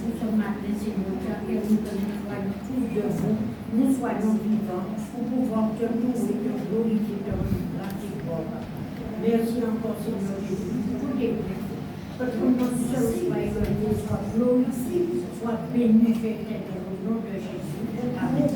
pour ce matin, Seigneur, et nous soyons tous debout, nous soyons vivants, pour pouvoir te louer, te glorifier, te rendre grâce et gloire. Merci encore, Seigneur Jésus, pour tes biens. Que ton nom seul soit élevé, soit glorifié, soit béni, éternel, au nom de Jésus. Amen.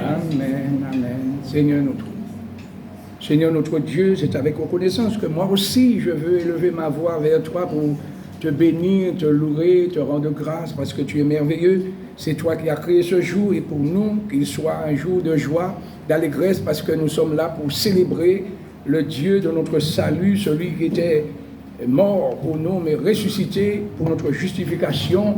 Amen, amen. Seigneur notre Dieu, c'est avec reconnaissance que moi aussi je veux élever ma voix vers toi pour te bénir, te louer, te rendre grâce parce que tu es merveilleux. C'est toi qui as créé ce jour et pour nous qu'il soit un jour de joie, d'allégresse parce que nous sommes là pour célébrer le Dieu de notre salut, celui qui était mort pour nous mais ressuscité pour notre justification.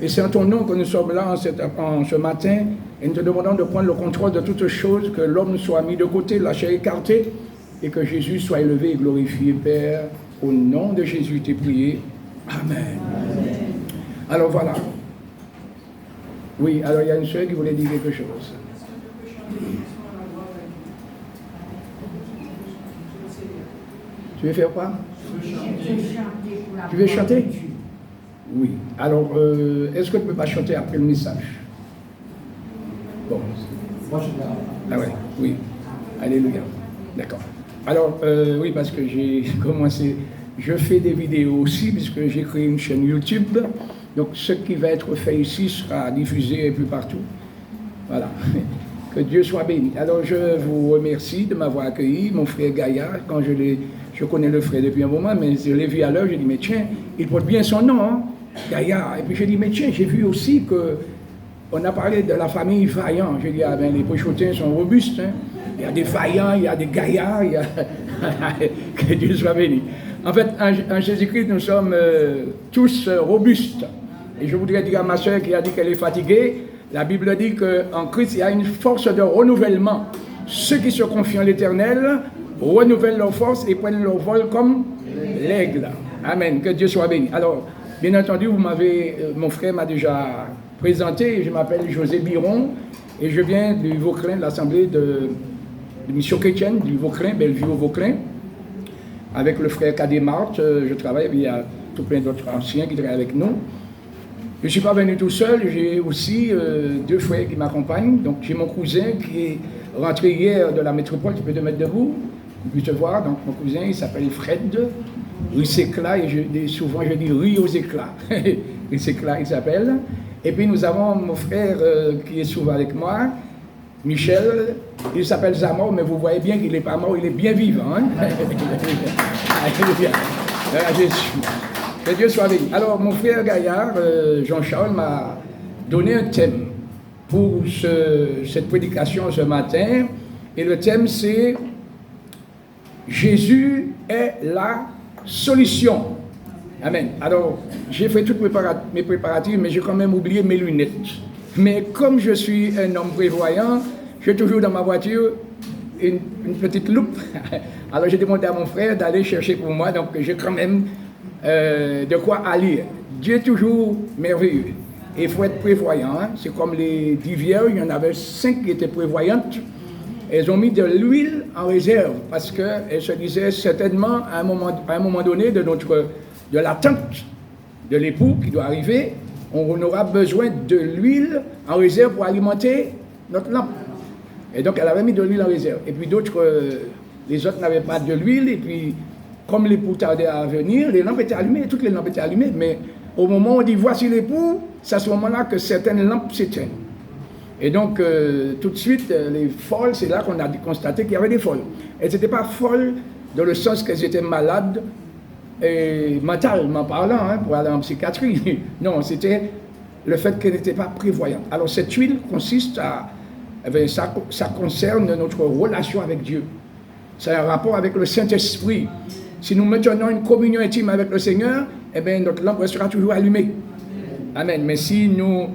Et c'est en ton nom que nous sommes là en ce matin et nous te demandons de prendre le contrôle de toutes choses, que l'homme soit mis de côté, la chair écartée et que Jésus soit élevé et glorifié, Père. Au nom de Jésus, t'ai prié. Amen. Amen. Alors voilà. Oui, alors il y a une soeur qui voulait dire quelque chose. Tu veux faire quoi? Tu veux chanter? Oui. Alors, est-ce que tu ne peux pas chanter après le message? Bon. Ah ouais, oui. Alléluia. D'accord. Alors, oui, parce que j'ai commencé, je fais des vidéos aussi, puisque j'ai créé une chaîne YouTube. Donc, ce qui va être fait ici sera diffusé un peu partout. Voilà. Que Dieu soit béni. Alors, je vous remercie de m'avoir accueilli, mon frère Gaillard. Quand je connais le frère depuis un moment, mais je l'ai vu à l'heure, j'ai dit, mais tiens, il porte bien son nom, hein, Gaillard. Et puis j'ai dit, mais tiens, j'ai vu aussi qu'on a parlé de la famille Vaillant. J'ai dit, ah ben, les Pochotins sont robustes. Hein. Il y a des Vaillants, il y a des Gaillards, il y a... que Dieu soit béni. En fait, en Jésus-Christ, nous sommes tous robustes. Et je voudrais dire à ma soeur qui a dit qu'elle est fatiguée, la Bible dit qu'en Christ, il y a une force de renouvellement. Ceux qui se confient en l'Éternel renouvellent leur force et prennent leur vol comme l'aigle. Amen. Que Dieu soit béni. Alors, bien entendu, mon frère m'a déjà présenté. Je m'appelle José Biron et je viens du Vauclin, de l'Assemblée de Mission chrétienne du Vauclin, Bellevue au Vauclin. Avec le frère Cadet Marthe, je travaille. Il y a tout plein d'autres anciens qui travaillent avec nous. Je ne suis pas venu tout seul, j'ai aussi deux frères qui m'accompagnent. Donc j'ai mon cousin qui est rentré hier de la métropole, tu peux te mettre debout, tu peux te voir. Donc mon cousin, il s'appelle Fred, Rue Séclat, et souvent je dis Rue aux éclats. Rue Séclat, il s'appelle. Et puis nous avons mon frère qui est souvent avec moi, Michel, il s'appelle Zamor, mais vous voyez bien qu'il n'est pas mort, il est bien vivant. Hein? Alléluia. Que Dieu soit béni. Alors, mon frère Gaillard, Jean-Charles, m'a donné un thème pour cette prédication ce matin. Et le thème, c'est « Jésus est la solution ». Amen. Alors, j'ai fait tous mes préparatifs, mais j'ai quand même oublié mes lunettes. Mais comme je suis un homme prévoyant, j'ai toujours dans ma voiture une petite loupe. Alors, j'ai demandé à mon frère d'aller chercher pour moi, donc j'ai quand même... de quoi à lire. Dieu est toujours merveilleux. Et il faut être prévoyant. Hein? C'est comme les 10 vierges, il y en avait 5 qui étaient prévoyantes. Elles ont mis de l'huile en réserve parce qu'elles se disaient certainement à un moment donné de l'attente de l'époux qui doit arriver, on aura besoin de l'huile en réserve pour alimenter notre lampe. Et donc elle avait mis de l'huile en réserve. Et puis d'autres, les autres n'avaient pas de l'huile et puis comme l'époux tardait à venir, les lampes étaient allumées, toutes les lampes étaient allumées, mais au moment où on dit voici l'époux, c'est à ce moment-là que certaines lampes s'éteignent. Et donc, tout de suite, les folles, c'est là qu'on a constaté qu'il y avait des folles. Elles n'étaient pas folles dans le sens qu'elles étaient malades, et mentalement parlant, hein, pour aller en psychiatrie. Non, c'était le fait qu'elles n'étaient pas prévoyantes. Alors, cette huile consiste à... ça concerne notre relation avec Dieu. C'est un rapport avec le Saint-Esprit. Si nous maintenons une communion intime avec le Seigneur, eh bien, notre lampe restera toujours allumée. Amen. Mais si nous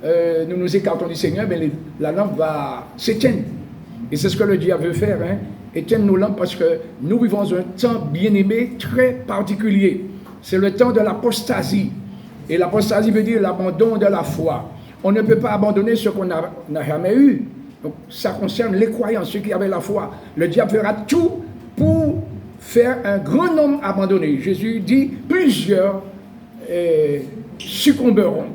nous écartons du Seigneur, bien, la lampe va s'éteindre. Et c'est ce que le diable veut faire. Hein? éteigne nos lampes parce que nous vivons un temps bien-aimé très particulier. C'est le temps de l'apostasie. Et l'apostasie veut dire l'abandon de la foi. On ne peut pas abandonner ce qu'on n'a jamais eu. Donc ça concerne les croyants, ceux qui avaient la foi. Le diable fera tout pour faire un grand nombre abandonner. Jésus dit, plusieurs succomberont,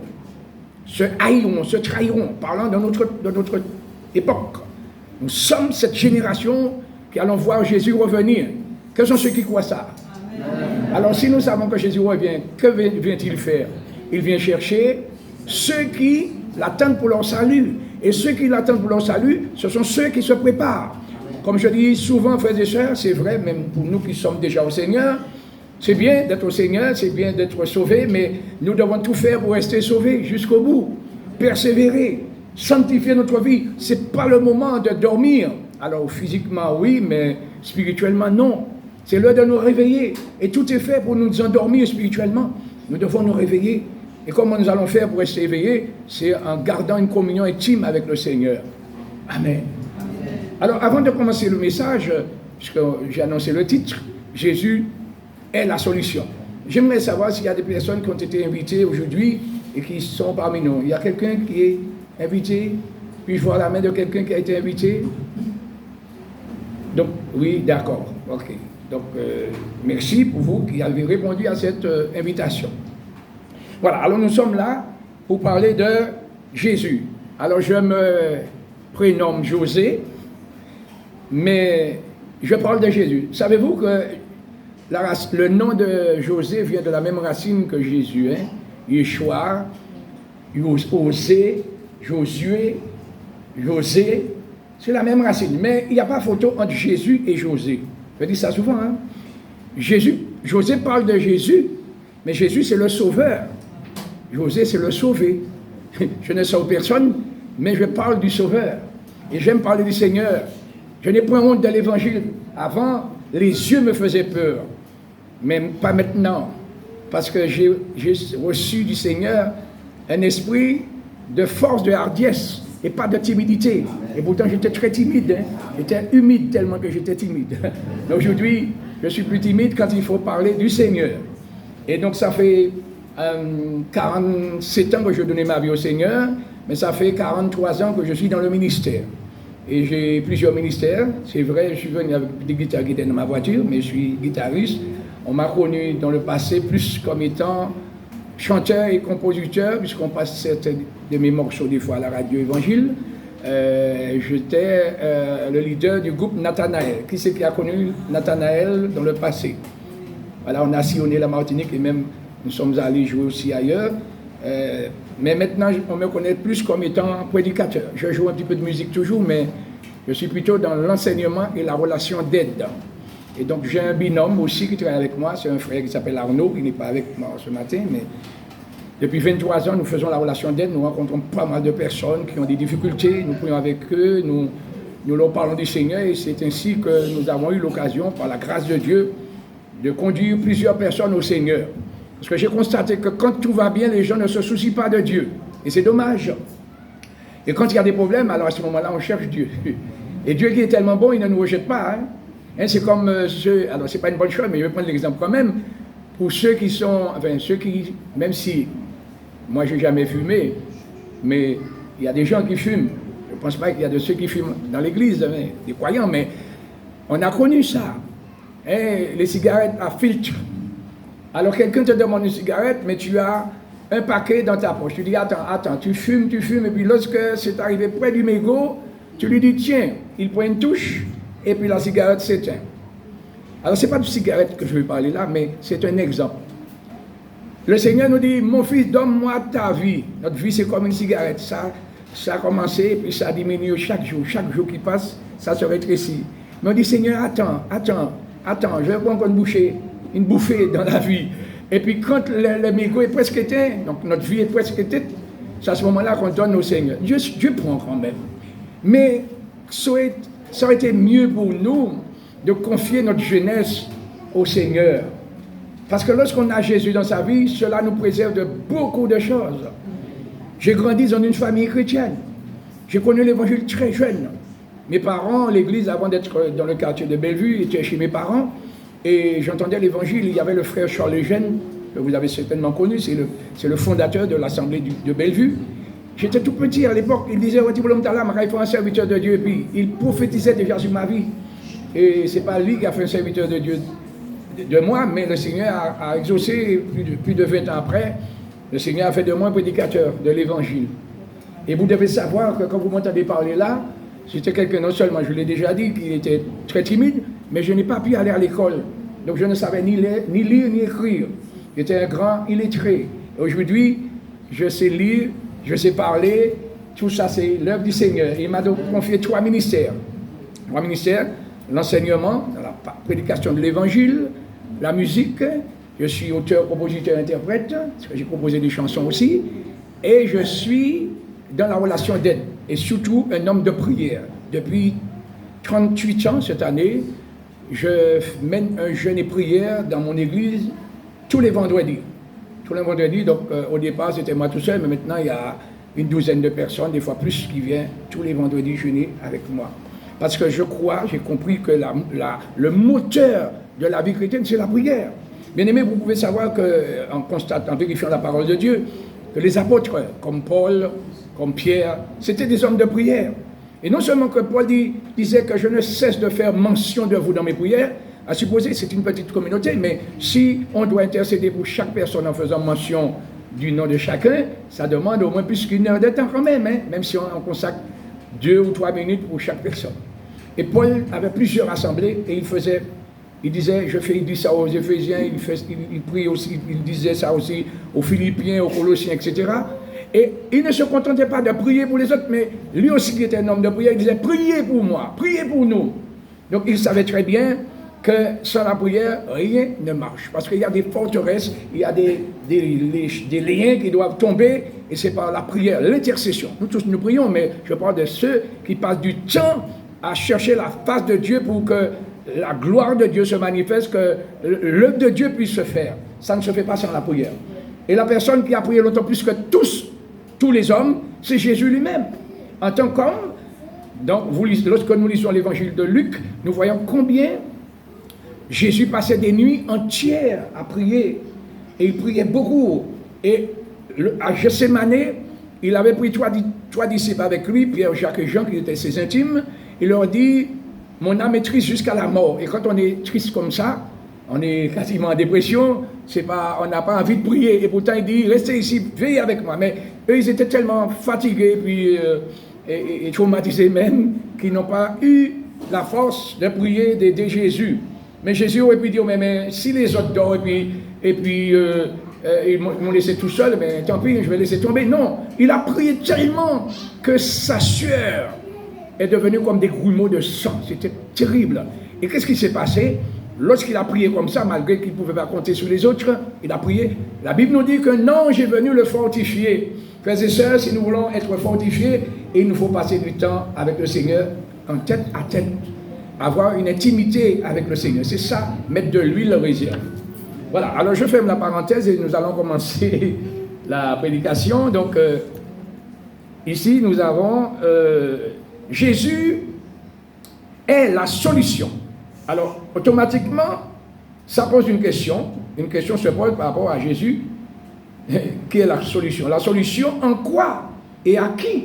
se haïront, se trahiront, parlant de notre époque. Nous sommes cette génération qui allons voir Jésus revenir. Quels sont ceux qui croient ça? Amen. Alors si nous savons que Jésus revient, que vient-il faire? Il vient chercher ceux qui l'attendent pour leur salut. Et ceux qui l'attendent pour leur salut, ce sont ceux qui se préparent. Comme je dis souvent, frères et sœurs, c'est vrai, même pour nous qui sommes déjà au Seigneur, c'est bien d'être au Seigneur, c'est bien d'être sauvés, mais nous devons tout faire pour rester sauvés jusqu'au bout. Persévérer, sanctifier notre vie. Ce n'est pas le moment de dormir. Alors physiquement, oui, mais spirituellement, non. C'est l'heure de nous réveiller. Et tout est fait pour nous endormir spirituellement. Nous devons nous réveiller. Et comment nous allons faire pour rester éveillés? C'est en gardant une communion intime avec le Seigneur. Amen. Amen. Alors, avant de commencer le message, puisque j'ai annoncé le titre, Jésus est la solution. J'aimerais savoir s'il y a des personnes qui ont été invitées aujourd'hui et qui sont parmi nous. Il y a quelqu'un qui est invité? Puis-je voir la main de quelqu'un qui a été invité? Donc, oui, d'accord. OK. Donc, merci pour vous qui avez répondu à cette invitation. Voilà, alors nous sommes là pour parler de Jésus. Alors je me prénomme José, mais je parle de Jésus. Savez-vous que le nom de José vient de la même racine que Jésus, hein? Yeshua, Osée, Josué, José, c'est la même racine. Mais il n'y a pas photo entre Jésus et José. Je dis ça souvent, hein? José parle de Jésus, mais Jésus c'est le sauveur. José, c'est le sauvé. Je ne sauve personne, mais je parle du Sauveur. Et j'aime parler du Seigneur. Je n'ai point honte de l'Évangile. Avant, les yeux me faisaient peur. Mais pas maintenant. Parce que j'ai reçu du Seigneur un esprit de force, de hardiesse, et pas de timidité. Et pourtant, j'étais très timide. Hein. J'étais humide tellement que j'étais timide. Aujourd'hui, je suis plus timide quand il faut parler du Seigneur. Et donc, ça fait 47 ans que je donnais ma vie au Seigneur, mais ça fait 43 ans que je suis dans le ministère. Et j'ai plusieurs ministères. C'est vrai, je suis venu avec des guitares qui étaient dans ma voiture, mais je suis guitariste. On m'a connu dans le passé plus comme étant chanteur et compositeur, puisqu'on passe certains de mes morceaux des fois à la radio Évangile. J'étais le leader du groupe Nathanaël. Qui c'est qui a connu Nathanaël dans le passé? Voilà, on a sillonné la Martinique et même nous sommes allés jouer aussi ailleurs. Mais maintenant, on me connaît plus comme étant prédicateur. Je joue un petit peu de musique toujours, mais je suis plutôt dans l'enseignement et la relation d'aide. Et donc, j'ai un binôme aussi qui travaille avec moi. C'est un frère qui s'appelle Arnaud, qui n'est pas avec moi ce matin, mais depuis 23 ans, nous faisons la relation d'aide. Nous rencontrons pas mal de personnes qui ont des difficultés. Nous prions avec eux, nous leur parlons du Seigneur. Et c'est ainsi que nous avons eu l'occasion, par la grâce de Dieu, de conduire plusieurs personnes au Seigneur. Parce que j'ai constaté que quand tout va bien, les gens ne se soucient pas de Dieu. Et c'est dommage. Et quand il y a des problèmes, alors à ce moment-là, on cherche Dieu. Et Dieu qui est tellement bon, il ne nous rejette pas. Hein, c'est comme ceux... Alors, c'est pas une bonne chose, mais je vais prendre l'exemple quand même. Pour ceux qui sont... Enfin, ceux qui... Même si... Moi, je n'ai jamais fumé, mais il y a des gens qui fument. Je ne pense pas qu'il y a de ceux qui fument dans l'église, hein, des croyants, mais on a connu ça. Hein, les cigarettes à filtre. Alors quelqu'un te demande une cigarette, mais tu as un paquet dans ta poche. Tu dis, attends, tu fumes, et puis lorsque c'est arrivé près du mégot, tu lui dis, tiens, il prend une touche, et puis la cigarette s'éteint. Alors ce n'est pas de cigarette que je vais parler là, mais c'est un exemple. Le Seigneur nous dit, mon fils, donne-moi ta vie. Notre vie, c'est comme une cigarette. Ça a commencé, et puis ça diminue chaque jour. Chaque jour qui passe, ça se rétrécit. Mais on dit, Seigneur, attends, je vais prendre une bouffée dans la vie. Et puis quand le mégot est presque éteint, donc notre vie est presque éteinte, c'est à ce moment-là qu'on donne au Seigneur. Dieu prend quand même. Mais ça aurait été mieux pour nous de confier notre jeunesse au Seigneur. Parce que lorsqu'on a Jésus dans sa vie, cela nous préserve de beaucoup de choses. J'ai grandi dans une famille chrétienne. J'ai connu l'évangile très jeune. Mes parents, l'église, avant d'être dans le quartier de Bellevue, était chez mes parents. Et j'entendais l'évangile. Il y avait le frère Charles Eugène, que vous avez certainement connu. C'est le fondateur de l'assemblée de Bellevue. J'étais tout petit à l'époque. Il disait, il faut un serviteur de Dieu. Et puis, il prophétisait déjà sur ma vie. Et ce n'est pas lui qui a fait un serviteur de Dieu de moi, mais le Seigneur a exaucé plus de 20 ans après. Le Seigneur a fait de moi un prédicateur de l'évangile. Et vous devez savoir que quand vous m'entendez parler là, j'étais quelqu'un, non seulement, je l'ai déjà dit, qui était très timide, mais je n'ai pas pu aller à l'école. Donc je ne savais ni lire ni écrire. J'étais un grand illettré. Aujourd'hui, je sais lire, je sais parler. Tout ça, c'est l'œuvre du Seigneur. Il m'a donc confié 3 ministères. 3 ministères, l'enseignement, la prédication de l'évangile, la musique. Je suis auteur, compositeur, interprète, parce que j'ai composé des chansons aussi. Et je suis dans la relation d'aide. Et surtout, un homme de prière. Depuis 38 ans, cette année, je mène un jeûne et prière dans mon église tous les vendredis. Tous les vendredis, donc au départ, c'était moi tout seul, mais maintenant, il y a une douzaine de personnes, des fois plus, qui viennent tous les vendredis jeûner avec moi. Parce que je crois, j'ai compris que le moteur de la vie chrétienne, c'est la prière. Bien aimé, vous pouvez savoir en vérifiant la parole de Dieu, que les apôtres, comme Paul, comme Pierre, c'était des hommes de prière. Et non seulement que Paul disait que je ne cesse de faire mention de vous dans mes prières, à supposer c'est une petite communauté, mais si on doit intercéder pour chaque personne en faisant mention du nom de chacun, ça demande au moins plus qu'une heure de temps quand même, hein, même si on consacre 2 ou 3 minutes pour chaque personne. Et Paul avait plusieurs assemblées et il dit ça aux Éphésiens, il prie aussi, il disait ça aussi aux Philippiens, aux Colossiens, etc. Et il ne se contentait pas de prier pour les autres, mais lui aussi qui était un homme de prière, il disait priez pour moi, priez pour nous. Donc il savait très bien que sans la prière, rien ne marche. Parce qu'il y a des forteresses, il y a des liens qui doivent tomber, et c'est par la prière, l'intercession. Nous tous nous prions, mais je parle de ceux qui passent du temps à chercher la face de Dieu pour que la gloire de Dieu se manifeste, que l'œuvre de Dieu puisse se faire. Ça ne se fait pas sans la prière. Et la personne qui a prié longtemps plus que tous les hommes, c'est Jésus lui-même. En tant qu'homme, donc lorsque nous lisons l'évangile de Luc, nous voyons combien Jésus passait des nuits entières à prier. Et il priait beaucoup. Et à Gethsémane, il avait pris trois disciples avec lui, Pierre, Jacques et Jean, qui étaient ses intimes. Il leur dit, mon âme est triste jusqu'à la mort. Et quand on est triste comme ça, on est quasiment en dépression, on n'a pas envie de prier. Et pourtant, il dit, restez ici, veillez avec moi. Mais eux, ils étaient tellement fatigués, puis et traumatisés même, qu'ils n'ont pas eu la force de prier, d'aider Jésus. Mais Jésus aurait pu dire, mais si les autres dorment, et puis ils m'ont laissé tout seul, mais tant pis, je vais laisser tomber. Non, il a prié tellement que sa sueur est devenue comme des grumeaux de sang. C'était terrible. Et qu'est-ce qui s'est passé? Lorsqu'il a prié comme ça, malgré qu'il ne pouvait pas compter sur les autres, il a prié. La Bible nous dit qu'un ange est venu le fortifier. Frères et sœurs, si nous voulons être fortifiés, il nous faut passer du temps avec le Seigneur en tête à tête. Avoir une intimité avec le Seigneur. C'est ça, mettre de l'huile en réserve. Voilà, alors je ferme la parenthèse et nous allons commencer la prédication. Donc, ici, nous avons Jésus est la solution. Alors, automatiquement, ça pose une question se pose par rapport à Jésus, qui est la solution. La solution en quoi et à qui?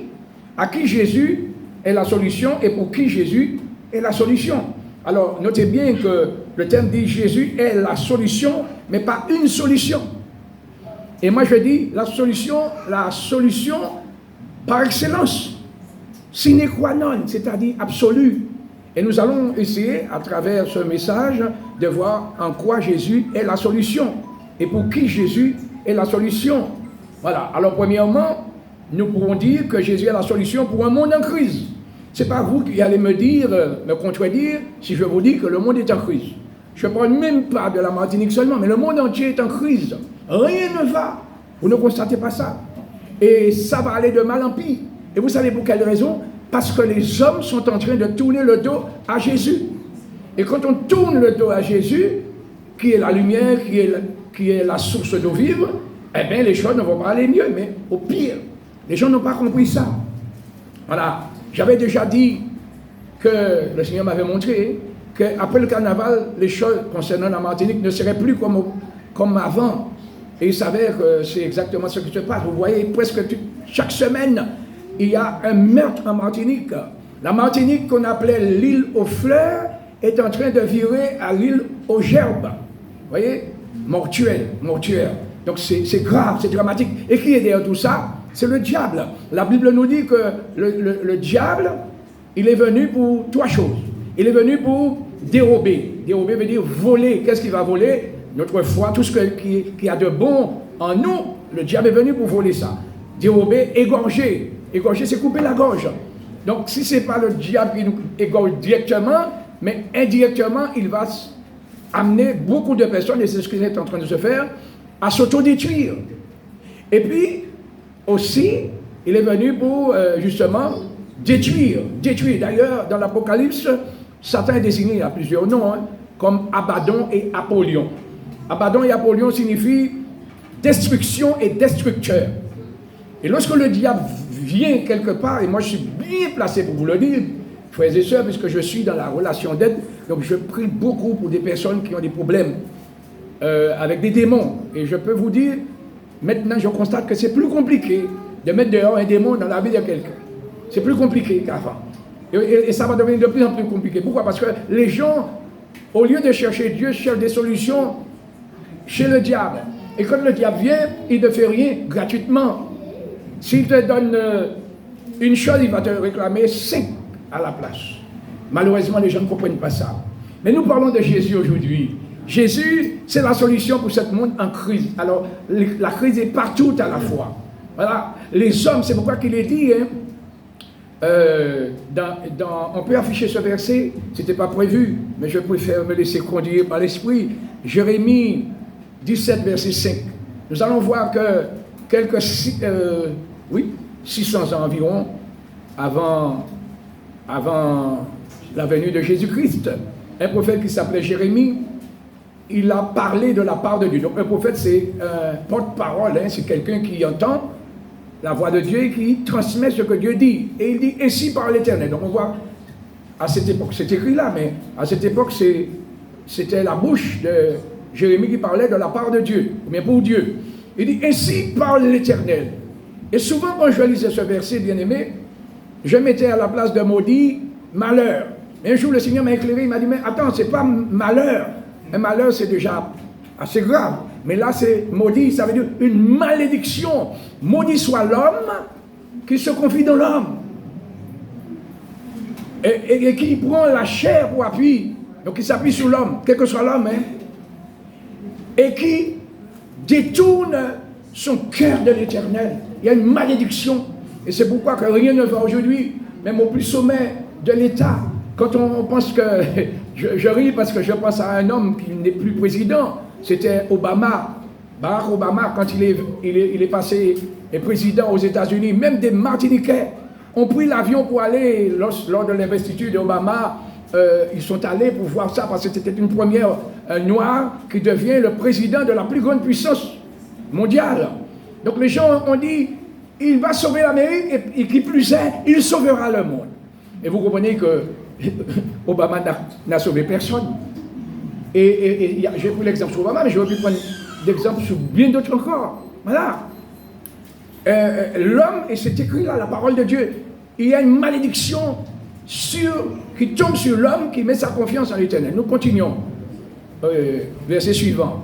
À qui Jésus est la solution et pour qui Jésus est la solution. Alors, notez bien que le terme dit Jésus est la solution, mais pas une solution. Et moi, je dis la solution par excellence, sine qua non, c'est-à-dire absolue. Et nous allons essayer, à travers ce message, de voir en quoi Jésus est la solution et pour qui Jésus est la solution. Voilà. Alors, premièrement, nous pourrons dire que Jésus est la solution pour un monde en crise. Ce n'est pas vous qui allez me contredire, si je vous dis que le monde est en crise. Je ne parle même pas de la Martinique seulement, mais le monde entier est en crise. Rien ne va. Vous ne constatez pas ça. Et ça va aller de mal en pire. Et vous savez pour quelle raison? Parce que les hommes sont en train de tourner le dos à Jésus. Et quand on tourne le dos à Jésus, qui est la lumière, qui est la source d'eau vive, eh bien les choses ne vont pas aller mieux, mais au pire. Les gens n'ont pas compris ça. Voilà. J'avais déjà dit que le Seigneur m'avait montré qu'après le carnaval, les choses concernant la Martinique ne seraient plus comme avant. Et il s'avère que c'est exactement ce qui se passe. Vous voyez, presque chaque semaine, il y a un meurtre en Martinique. La Martinique, qu'on appelait l'île aux fleurs, est en train de virer à l'île aux gerbes. Vous voyez? Mortuaire. Donc c'est grave, c'est dramatique. Et qui est derrière tout ça? C'est le diable. La Bible nous dit que le diable, il est venu pour trois choses. Il est venu pour dérober. Dérober veut dire voler. Qu'est-ce qu'il va voler? Notre foi, tout ce qui a de bon en nous. Le diable est venu pour voler ça. Dérober, égorger. Égorger, c'est couper la gorge. Donc, si ce n'est pas le diable qui nous égorge directement, mais indirectement, il va amener beaucoup de personnes, et c'est ce qui est en train de se faire, à s'autodétruire. Et puis, aussi, il est venu pour, justement, détruire. D'ailleurs, dans l'Apocalypse, Satan est désigné à plusieurs noms, comme Abaddon et Apollyon. Abaddon et Apollyon signifient destruction et destructeur. Et lorsque le diable vient quelque part, et moi je suis bien placé pour vous le dire, frères et sœurs, puisque je suis dans la relation d'aide, donc je prie beaucoup pour des personnes qui ont des problèmes avec des démons. Et je peux vous dire, maintenant je constate que c'est plus compliqué de mettre dehors un démon dans la vie de quelqu'un. C'est plus compliqué qu'avant. Et ça va devenir de plus en plus compliqué. Pourquoi? Parce que les gens, au lieu de chercher Dieu, cherchent des solutions chez le diable. Et quand le diable vient, il ne fait rien gratuitement. S'il te donne une chose, il va te réclamer 5 à la place. Malheureusement, les gens ne comprennent pas ça. Mais nous parlons de Jésus aujourd'hui. Jésus, c'est la solution pour ce monde en crise. Alors, la crise est partout à la fois. Voilà. Les hommes, c'est pourquoi qu'il est dit, on peut afficher ce verset, ce n'était pas prévu, mais je préfère me laisser conduire par l'Esprit. Jérémie 17, verset 5. Nous allons voir que quelques 600 ans environ avant la venue de Jésus-Christ, un prophète qui s'appelait Jérémie, il a parlé de la part de Dieu. Donc un prophète, c'est un porte-parole, c'est quelqu'un qui entend la voix de Dieu et qui transmet ce que Dieu dit. Et il dit ainsi par l'Éternel. Donc on voit, à cette époque, c'est écrit là, mais à cette époque, c'était la bouche de Jérémie qui parlait de la part de Dieu, ou bien pour Dieu. Il dit ainsi parle l'Éternel. Et souvent quand je lisais ce verset, bien aimé, je mettais à la place de maudit, malheur. Mais un jour le Seigneur m'a éclairé, il m'a dit, mais attends, c'est pas malheur. Un malheur c'est déjà assez grave. Mais là c'est maudit, ça veut dire une malédiction. Maudit soit l'homme qui se confie dans l'homme. Et qui prend la chair pour appui. Donc il s'appuie sur l'homme, quel que soit l'homme. Et qui détourne son cœur de l'Éternel. Il y a une malédiction. Et c'est pourquoi que rien ne va aujourd'hui, même au plus sommet de l'État. Quand on pense que, je ris parce que je pense à un homme qui n'est plus président, c'était Obama. Barack Obama, quand il est passé président aux États-Unis, même des Martiniquais ont pris l'avion pour aller, lors de l'investiture d'Obama, ils sont allés pour voir ça parce que c'était une première noire qui devient le président de la plus grande puissance mondiale. Donc les gens ont dit, il va sauver l'Amérique et qui plus est, il sauvera le monde. Et vous comprenez que Obama n'a sauvé personne. Et j'ai pris l'exemple sur Obama, mais j'aurais pu prendre l'exemple sur bien d'autres encore. Voilà. L'homme, et c'est écrit là, la parole de Dieu, il y a une malédiction qui tombe sur l'homme qui met sa confiance en l'Éternel. Nous continuons. Verset suivant.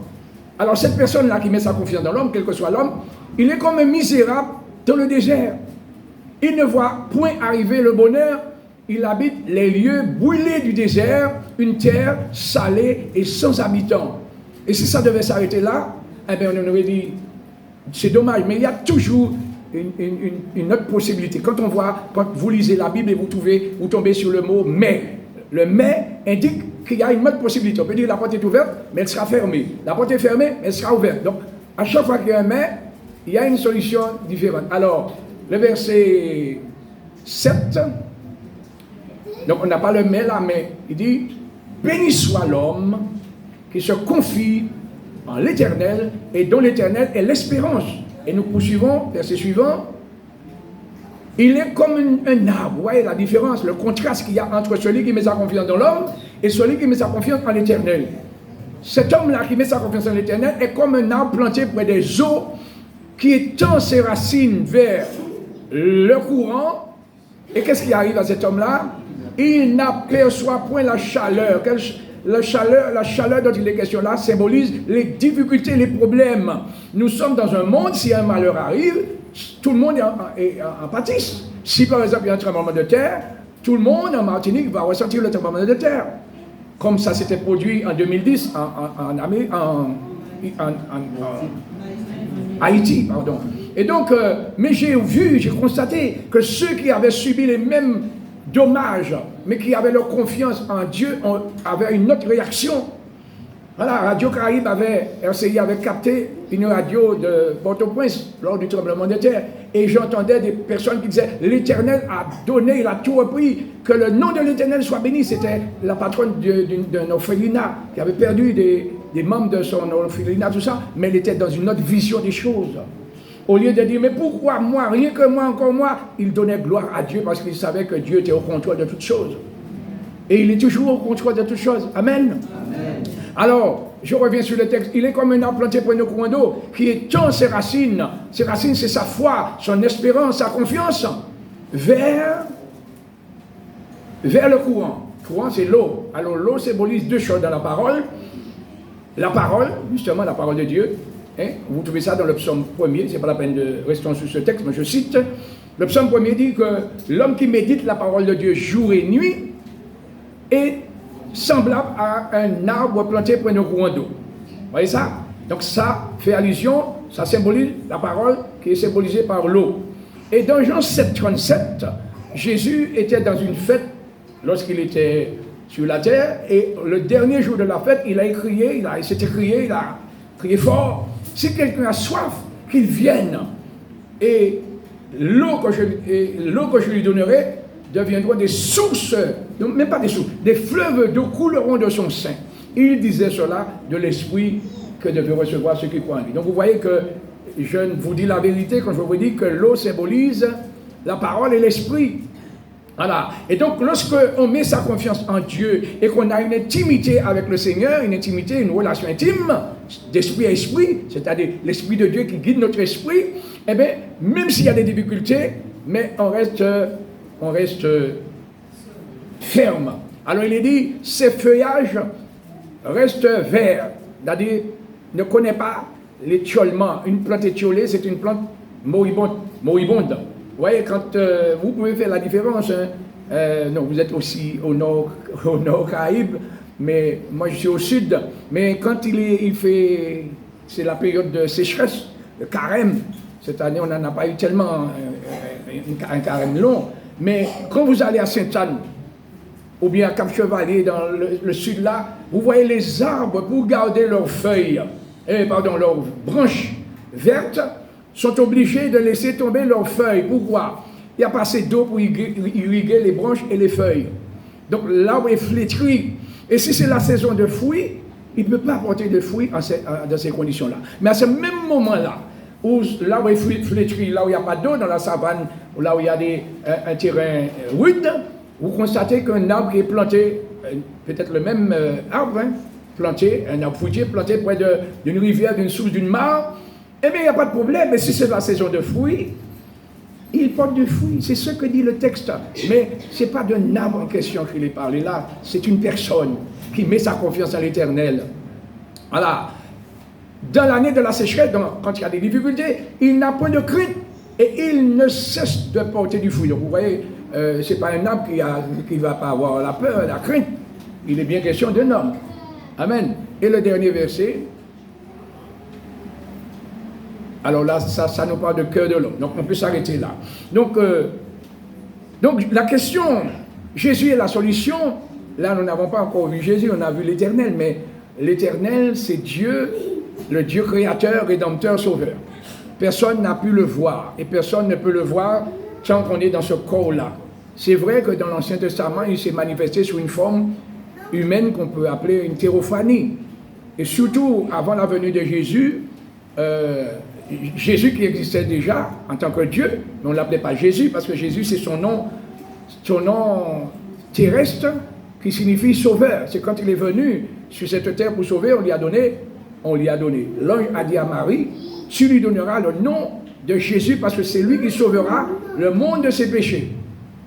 Alors cette personne-là qui met sa confiance dans l'homme, quel que soit l'homme, il est comme un misérable dans le désert. Il ne voit point arriver le bonheur. Il habite les lieux brûlés du désert, une terre salée et sans habitants. Et si ça devait s'arrêter là, eh bien on aurait dit, c'est dommage, mais il y a toujours une autre possibilité. Quand vous lisez la Bible et vous tombez sur le mot « mais », le « mais » indique qu'il y a une autre possibilité. On peut dire la porte est ouverte, mais elle sera fermée. La porte est fermée, mais elle sera ouverte. Donc, à chaque fois qu'il y a un « mais », il y a une solution différente. Alors, le verset 7, donc on n'a pas le « mais » là, mais il dit « béni soit l'homme qui se confie en l'Éternel et dont l'Éternel est l'espérance. » Et nous poursuivons, verset suivant. Il est comme un arbre. Vous voyez la différence, le contraste qu'il y a entre celui qui met sa confiance dans l'homme et celui qui met sa confiance en l'Éternel. Cet homme-là qui met sa confiance en l'Éternel est comme un arbre planté près des eaux qui étend ses racines vers le courant. Et qu'est-ce qui arrive à cet homme-là? Il n'aperçoit point la chaleur. La chaleur dont il est question là symbolise les difficultés, les problèmes. Nous sommes dans un monde, si un malheur arrive, tout le monde en pâtisse. Si par exemple il y a un tremblement de terre, tout le monde en Martinique va ressentir le tremblement de terre. Comme ça s'était produit en 2010 en Haïti, pardon. Et donc, mais j'ai constaté que ceux qui avaient subi les mêmes dommages, mais qui avaient leur confiance en Dieu, avaient une autre réaction. Voilà, Radio Caraïbe RCI avait capté une radio de Port-au-Prince lors du tremblement de terre. Et j'entendais des personnes qui disaient, l'Éternel a donné, il a tout repris, que le nom de l'Éternel soit béni. C'était la patronne d'un orphelinat qui avait perdu des membres de son orphelinat, tout ça, mais elle était dans une autre vision des choses. Au lieu de dire, mais pourquoi moi, rien que moi, encore moi, il donnait gloire à Dieu parce qu'il savait que Dieu était au contrôle de toutes choses. Et il est toujours au contrôle de toutes choses. Amen. Amen. Alors, je reviens sur le texte. Il est comme un arbre planté près d'un courant d'eau qui étend ses racines. Ses racines, c'est sa foi, son espérance, sa confiance vers le courant. Le courant, c'est l'eau. Alors, l'eau symbolise deux choses dans la parole. La parole, justement, la parole de Dieu. Hein? Vous trouvez ça dans le psaume 1er. Ce n'est pas la peine de rester sur ce texte, mais je cite. Le psaume 1er dit que l'homme qui médite la parole de Dieu jour et nuit est semblable à un arbre planté près d'un courant d'eau. Vous voyez ça? Donc ça fait allusion, ça symbolise la parole qui est symbolisée par l'eau. Et dans Jean 7,37, Jésus était dans une fête lorsqu'il était sur la terre, et le dernier jour de la fête, il s'est écrié, il a crié fort, si quelqu'un a soif, qu'il vienne, et l'eau que je lui donnerai deviendront des sources, donc même pas des sources, des fleuves d'eau couleront de son sein. Il disait cela de l'esprit que devaient recevoir ceux qui croient en lui. Donc vous voyez que je vous dis la vérité quand je vous dis que l'eau symbolise la parole et l'esprit. Voilà. Et donc lorsque on met sa confiance en Dieu et qu'on a une intimité avec le Seigneur, une intimité, une relation intime, d'esprit à esprit, c'est-à-dire l'esprit de Dieu qui guide notre esprit, eh bien, même s'il y a des difficultés, mais on reste ferme. Alors il est dit, ces feuillages restent verts, c'est-à-dire ne connaît pas l'étiolement. Une plante étiolée, c'est une plante moribonde. Vous voyez, quand vous pouvez faire la différence, hein, non, vous êtes aussi au nord Caraïbe, mais moi je suis au sud, mais quand c'est la période de sécheresse, le carême, cette année on n'en a pas eu tellement, un carême long, mais quand vous allez à Sainte-Anne, ou bien à Cap-Chevalier, dans le sud là, vous voyez les arbres, pour garder leurs feuilles, leurs branches vertes, sont obligés de laisser tomber leurs feuilles. Pourquoi? Il n'y a pas assez d'eau pour irriguer les branches et les feuilles. Donc l'arbre est flétri. Et si c'est la saison de fruits, il ne peut pas apporter de fruits dans ces conditions-là. Mais à ce même moment-là, où l'arbre est flétri, là où il n'y a pas d'eau dans la savane, là où il y a un terrain rude, vous constatez qu'un arbre qui est planté, peut-être le même arbre, un arbre fruitier planté près d'une rivière, d'une source, d'une mare, eh bien, il n'y a pas de problème. Mais si c'est la saison de fruits, il porte du fruit. C'est ce que dit le texte. Mais ce n'est pas d'un arbre en question qu'il est parlé là. C'est une personne qui met sa confiance en l'Éternel. Voilà. Dans l'année de la sécheresse, quand il y a des difficultés, il n'a point de crainte et il ne cesse de porter du fruit. Donc, vous voyez, ce n'est pas un arbre qui ne va pas avoir la peur, la crainte. Il est bien question d'un homme. Amen. Et le dernier verset. Alors là, ça nous parle de cœur de l'homme. Donc on peut s'arrêter là. Donc la question, Jésus est la solution. Là, nous n'avons pas encore vu Jésus, on a vu l'Éternel. Mais l'Éternel, c'est Dieu, le Dieu créateur, rédempteur, sauveur. Personne n'a pu le voir. Et personne ne peut le voir tant qu'on est dans ce corps-là. C'est vrai que dans l'Ancien Testament, il s'est manifesté sous une forme humaine qu'on peut appeler une théophanie. Et surtout, avant la venue de Jésus, Jésus qui existait déjà en tant que Dieu, mais on ne l'appelait pas Jésus parce que Jésus c'est son nom terrestre qui signifie sauveur. C'est quand il est venu sur cette terre pour sauver, on lui a donné. L'ange a dit à Marie, tu lui donneras le nom de Jésus parce que c'est lui qui sauvera le monde de ses péchés.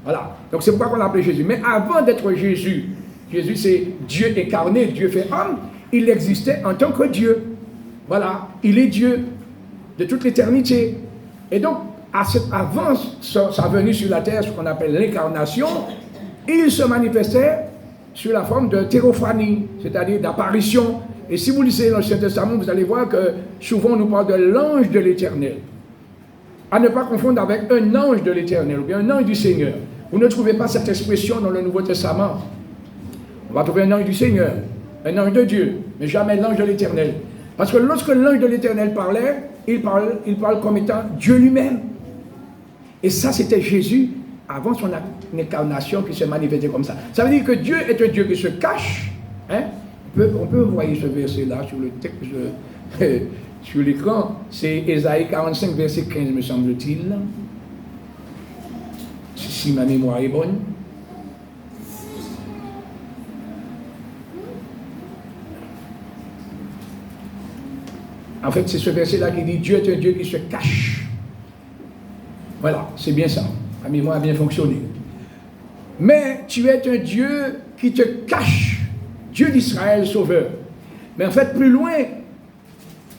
Voilà. Donc c'est pourquoi on l'appelait Jésus. Mais avant d'être Jésus, Jésus c'est Dieu incarné, Dieu fait homme, il existait en tant que Dieu. Voilà. Il est Dieu de toute l'éternité. Et donc, avant sa venue sur la terre, ce qu'on appelle l'incarnation, il se manifestait sous la forme de théophanie, c'est-à-dire d'apparition. Et si vous lisez dans le Saint-Testament, vous allez voir que souvent on nous parle de l'ange de l'Éternel. À ne pas confondre avec un ange de l'Éternel ou bien un ange du Seigneur. Vous ne trouvez pas cette expression dans le Nouveau Testament. On va trouver un ange du Seigneur, un ange de Dieu, mais jamais l'ange de l'Éternel. Parce que lorsque l'ange de l'Éternel parlait, il parle comme étant Dieu lui-même. Et ça, c'était Jésus avant son incarnation qui se manifestait comme ça. Ça veut dire que Dieu est un Dieu qui se cache. Hein? On peut voir ce verset-là sur le texte, sur l'écran. C'est Ésaïe 45, verset 15, me semble-t-il. Si ma mémoire est bonne. En fait, c'est ce verset-là qui dit Dieu est un Dieu qui se cache. Voilà, c'est bien ça. Ma mémoire a bien fonctionné. Mais tu es un Dieu qui te cache. Dieu d'Israël sauveur. Mais en fait, plus loin,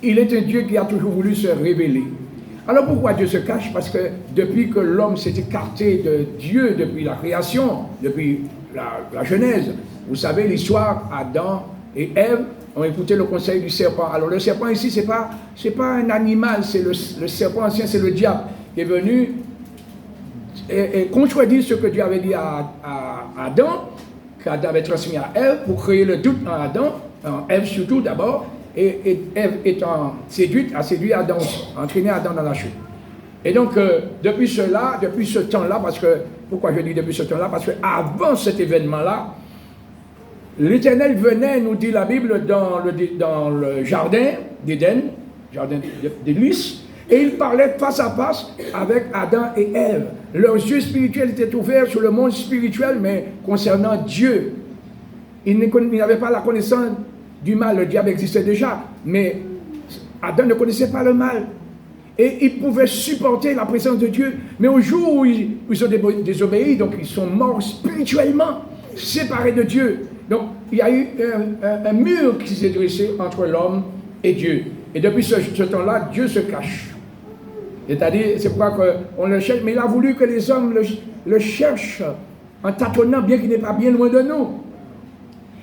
il est un Dieu qui a toujours voulu se révéler. Alors pourquoi Dieu se cache? Parce que depuis que l'homme s'est écarté de Dieu, depuis la création, depuis la Genèse, vous savez l'histoire, Adam et Ève ont écouté le conseil du serpent. Alors le serpent ici, c'est pas un animal, c'est le serpent ancien, c'est le diable qui est venu et contredire ce que Dieu avait dit à Adam, qu'Adam avait transmis à Ève pour créer le doute en Adam, en Ève surtout d'abord, et Ève étant séduite, a séduit Adam, entraîné Adam dans la chute. Et donc, depuis ce temps-là, pourquoi je dis depuis ce temps-là? Parce qu'avant cet événement-là, l'Éternel venait, nous dit la Bible, dans le jardin d'Éden, jardin d'Élis, et il parlait face à face avec Adam et Ève. Leurs yeux spirituels étaient ouverts sur le monde spirituel, mais concernant Dieu. Ils n'avaient pas la connaissance du mal. Le diable existait déjà, mais Adam ne connaissait pas le mal. Et ils pouvaient supporter la présence de Dieu. Mais au jour où ils ont désobéi, donc ils sont morts spirituellement, séparés de Dieu. Donc il y a eu un mur qui s'est dressé entre l'homme et Dieu. Et depuis ce temps-là, Dieu se cache. C'est-à-dire, c'est pourquoi on le cherche, mais il a voulu que les hommes le cherchent en tâtonnant, bien qu'il n'est pas bien loin de nous.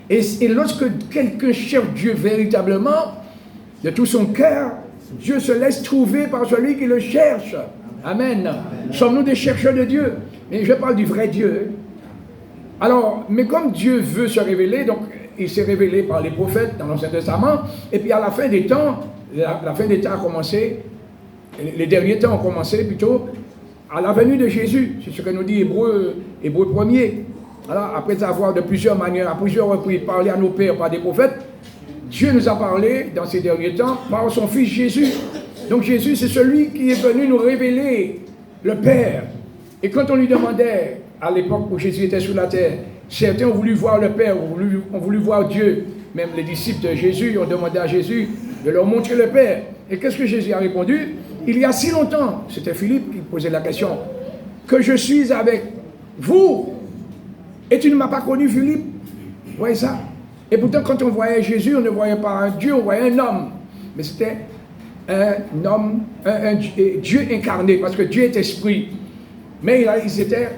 Et lorsque quelqu'un cherche Dieu véritablement, de tout son cœur, Dieu se laisse trouver par celui qui le cherche. Amen. Sommes-nous des chercheurs de Dieu? Mais je parle du vrai Dieu. Alors, mais comme Dieu veut se révéler, donc il s'est révélé par les prophètes dans l'Ancien Testament, et puis à la fin des temps, la fin des temps a commencé, les derniers temps ont commencé plutôt à la venue de Jésus. C'est ce que nous dit Hébreu 1er. Alors, après avoir de plusieurs manières, à plusieurs reprises parlé à nos pères par des prophètes, Dieu nous a parlé dans ces derniers temps par son Fils Jésus. Donc Jésus, c'est celui qui est venu nous révéler le Père. Et quand on lui demandait, à l'époque où Jésus était sur la terre, certains ont voulu voir le Père, ont voulu voir Dieu. Même les disciples de Jésus ont demandé à Jésus de leur montrer le Père. Et qu'est-ce que Jésus a répondu? Il y a si longtemps, c'était Philippe qui posait la question, que je suis avec vous, et tu ne m'as pas connu, Philippe. Vous voyez ça? Et pourtant, quand on voyait Jésus, on ne voyait pas un Dieu, on voyait un homme. Mais c'était un homme, un Dieu incarné, parce que Dieu est esprit. Mais il s'était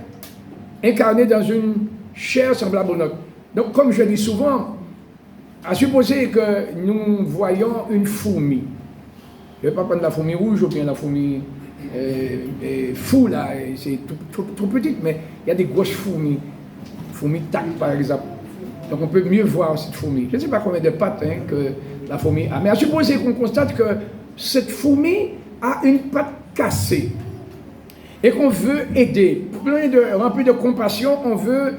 incarné dans une chair semblable au nôtre. Donc, comme je dis souvent, à supposer que nous voyons une fourmi. Je ne vais pas prendre la fourmi rouge ou bien la fourmi fou, là, c'est trop petite, mais il y a des grosses fourmis. Fourmi tac, par exemple. Donc on peut mieux voir cette fourmi. Je ne sais pas combien de pattes que la fourmi a, mais à supposer qu'on constate que cette fourmi a une patte cassée et qu'on veut aider, rempli de compassion, on veut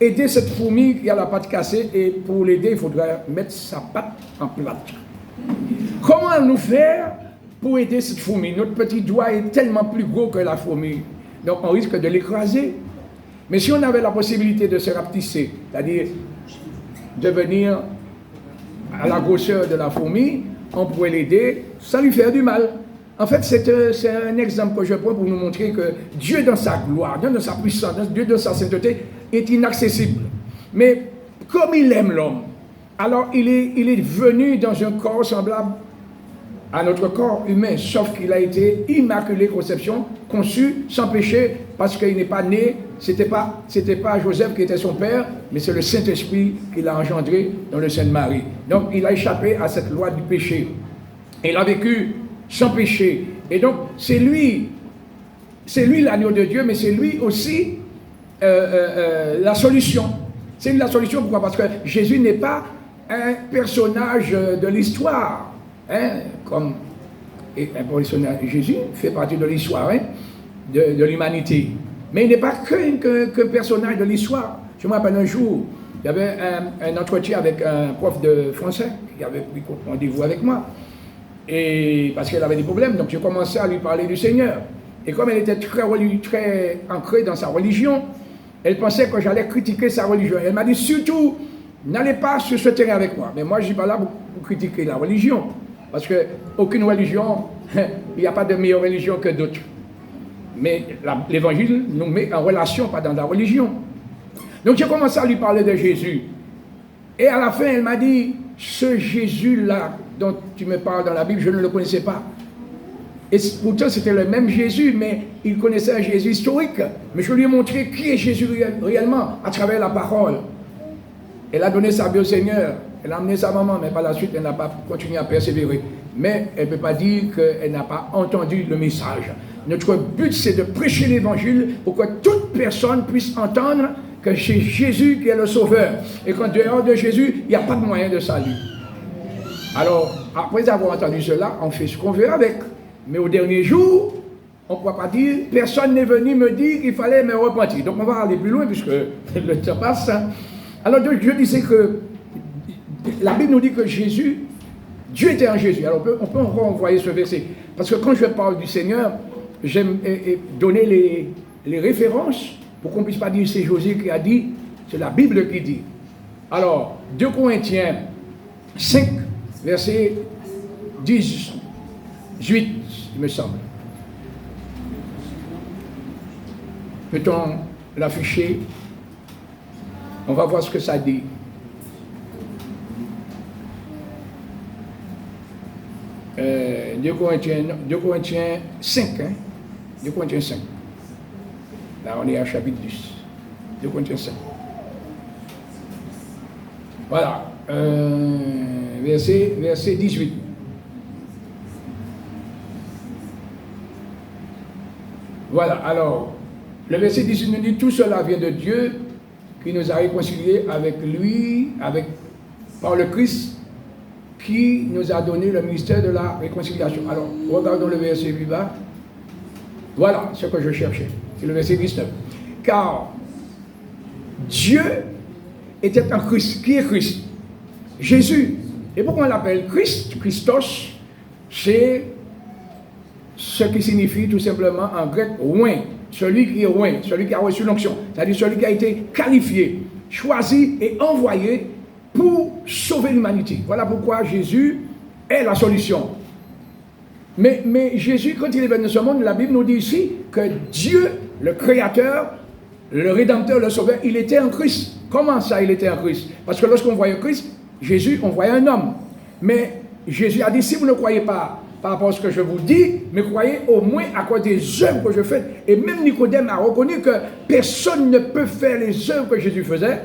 aider cette fourmi qui a la patte cassée, et pour l'aider, il faudrait mettre sa patte en plâtre. Comment nous faire pour aider cette fourmi. Notre petit doigt est tellement plus gros que la fourmi. Donc on risque de l'écraser. Mais si on avait la possibilité de se rapetisser, c'est-à-dire de venir à la grosseur de la fourmi, on pourrait l'aider sans lui faire du mal. En fait, c'est un exemple que je prends pour nous montrer que Dieu dans sa gloire, Dieu dans sa puissance, Dieu dans sa sainteté est inaccessible. Mais comme il aime l'homme, alors il est venu dans un corps semblable à notre corps humain, sauf qu'il a été immaculé conception, conçu sans péché, parce qu'il n'est pas né, c'était pas Joseph qui était son père, mais c'est le Saint-Esprit qui l'a engendré dans le sein de Marie. Donc il a échappé à cette loi du péché. Il a vécu sans péché. Et donc c'est lui l'agneau de Dieu, mais c'est lui aussi la solution. C'est la solution, pourquoi? Parce que Jésus n'est pas un personnage de l'histoire. Hein, comme Jésus fait partie de l'histoire, hein, de l'humanité. Mais il n'est pas que personnage de l'histoire. Je me rappelle un jour, il y avait un entretien avec un prof de français qui avait pris rendez-vous avec moi. Et parce qu'elle avait des problèmes, donc j'ai commencé à lui parler du Seigneur. Et comme elle était très ancrée dans sa religion, elle pensait que j'allais critiquer sa religion. Elle m'a dit surtout, n'allez pas sur ce terrain avec moi. Mais moi, je ne suis pas là pour critiquer la religion. Parce qu'aucune religion, il n'y a pas de meilleure religion que d'autres. Mais l'évangile nous met en relation, pas dans la religion. Donc j'ai commencé à lui parler de Jésus. Et à la fin, elle m'a dit, ce Jésus-là dont tu me parles dans la Bible, je ne le connaissais pas. Et pourtant, c'était le même Jésus, mais il connaissait un Jésus historique. Mais je lui ai montré qui est Jésus réellement à travers la parole. Elle a donné sa vie au Seigneur. Elle a amené sa maman, mais par la suite, elle n'a pas continué à persévérer. Mais elle ne peut pas dire qu'elle n'a pas entendu le message. Notre but, c'est de prêcher l'évangile pour que toute personne puisse entendre que c'est Jésus qui est le sauveur. Et qu'en dehors de Jésus, il n'y a pas de moyen de salut. Alors, après avoir entendu cela, on fait ce qu'on veut avec. Mais au dernier jour, on ne pourra pas dire, personne n'est venu me dire qu'il fallait me repentir. Donc on va aller plus loin puisque le temps passe. Alors je disais que la Bible nous dit que Jésus, Dieu était en Jésus. Alors on peut renvoyer ce verset. Parce que quand je parle du Seigneur, j'aime donner les références pour qu'on ne puisse pas dire c'est Josué qui a dit, c'est la Bible qui dit. Alors, 2 Corinthiens 5, verset 18, il me semble. Peut-on l'afficher? On va voir ce que ça dit. 2 Corinthiens 5, hein? 2 Corinthiens 5. Là, on est à chapitre 10. 2 Corinthiens 5. Voilà. Verset 18. Voilà, alors, le verset 18 nous dit, tout cela vient de Dieu qui nous a réconciliés avec lui, par le Christ, qui nous a donné le ministère de la réconciliation. Alors, regardons le verset plus bas. Voilà ce que je cherchais. C'est le verset 19. Car Dieu était en Christ. Qui est Christ? Jésus. Et pourquoi on l'appelle Christ? Christos, c'est ce qui signifie tout simplement en grec oint. Celui qui est oint, celui qui a reçu l'onction. C'est-à-dire celui qui a été qualifié, choisi et envoyé pour sauver l'humanité. Voilà pourquoi Jésus est la solution. Mais Jésus, quand il est venu dans ce monde, la Bible nous dit ici que Dieu, le Créateur, le Rédempteur, le Sauveur, il était en Christ. Comment ça, il était en Christ? Parce que lorsqu'on voyait Christ, Jésus, on voyait un homme. Mais Jésus a dit, si vous ne croyez pas par rapport à ce que je vous dis, mais croyez au moins à cause des œuvres que je fais. Et même Nicodème a reconnu que personne ne peut faire les œuvres que Jésus faisait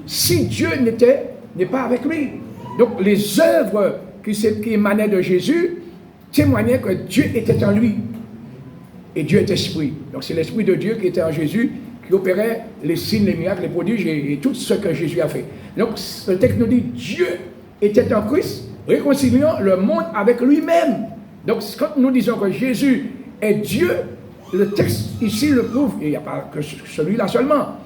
si Dieu n'est pas avec lui. Donc les œuvres qui émanaient de Jésus témoignaient que Dieu était en lui. Et Dieu est esprit. Donc c'est l'esprit de Dieu qui était en Jésus, qui opérait les signes, les miracles, les prodiges et tout ce que Jésus a fait. Donc le texte nous dit, Dieu était en Christ, réconciliant le monde avec lui-même. Donc quand nous disons que Jésus est Dieu, le texte ici le prouve, et il n'y a pas que celui-là seulement.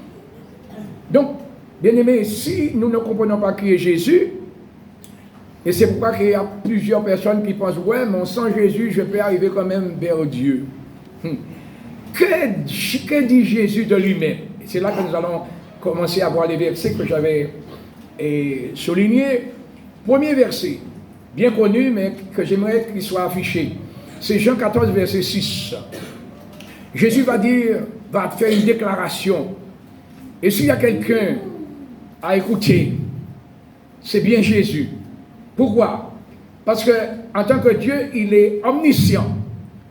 Donc, bien aimés, si nous ne comprenons pas qui est Jésus, Et c'est pourquoi il y a plusieurs personnes qui pensent, ouais, mais sans Jésus, je peux arriver quand même vers Dieu. Que dit Jésus de lui-même? C'est là que nous allons commencer à voir les versets que j'avais soulignés. Premier verset, bien connu, mais que j'aimerais qu'il soit affiché. C'est Jean 14, verset 6. Jésus va faire une déclaration. Et s'il y a quelqu'un à écouter, c'est bien Jésus. Pourquoi? Parce qu'en tant que Dieu, il est omniscient.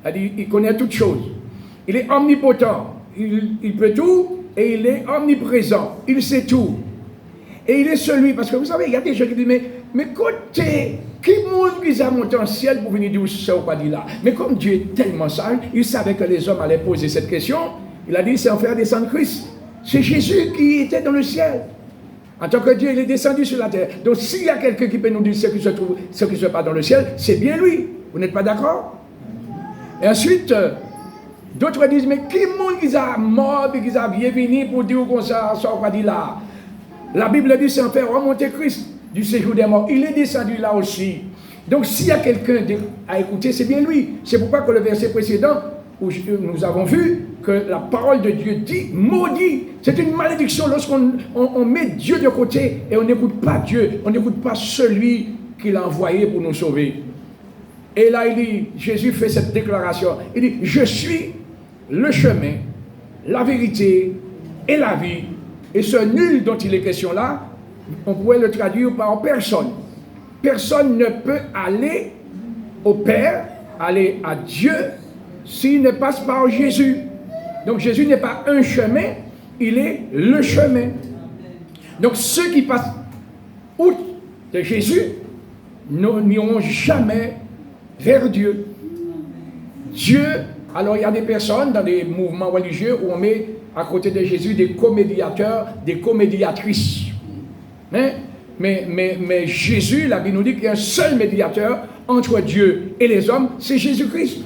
C'est-à-dire, il connaît toutes choses. Il est omnipotent. Il peut tout et il est omniprésent. Il sait tout. Et il est celui, parce que vous savez, il y a des gens qui disent, mais côté, qui monde qui a monté en ciel pour venir dire ça ou pas dire là? Mais comme Dieu est tellement sage, il savait que les hommes allaient poser cette question. Il a dit, c'est en faire descendre Christ. C'est Jésus qui était dans le ciel. En tant que Dieu, il est descendu sur la terre. Donc s'il y a quelqu'un qui peut nous dire ce qui se passe dans le ciel, c'est bien lui. Vous n'êtes pas d'accord? Et ensuite, d'autres disent, mais qui monde qui a mort et qui a bien venu pour dire comme ça ou pas dire là? La Bible dit, c'est en faire remonter Christ du séjour des morts. Il est descendu là aussi. Donc s'il y a quelqu'un à écouter, c'est bien lui. C'est pourquoi que le verset précédent, où nous avons vu que la parole de Dieu dit, maudit. C'est une malédiction lorsqu'on met Dieu de côté et on n'écoute pas Dieu, on n'écoute pas celui qu'il a envoyé pour nous sauver. Et là, il dit, Jésus fait cette déclaration. Il dit, je suis le chemin, la vérité et la vie. Et ce nul dont il est question là, on pourrait le traduire par personne. Personne ne peut aller au Père, aller à Dieu, s'il ne passe par Jésus. Donc Jésus n'est pas un chemin, il est le chemin. Donc ceux qui passent outre de Jésus n'iront jamais vers Dieu. Dieu, alors il y a des personnes dans des mouvements religieux où on met à côté de Jésus des comédiateurs, des comédiatrices. Mais Jésus, la Bible nous dit qu'il y a un seul médiateur entre Dieu et les hommes, c'est Jésus-Christ.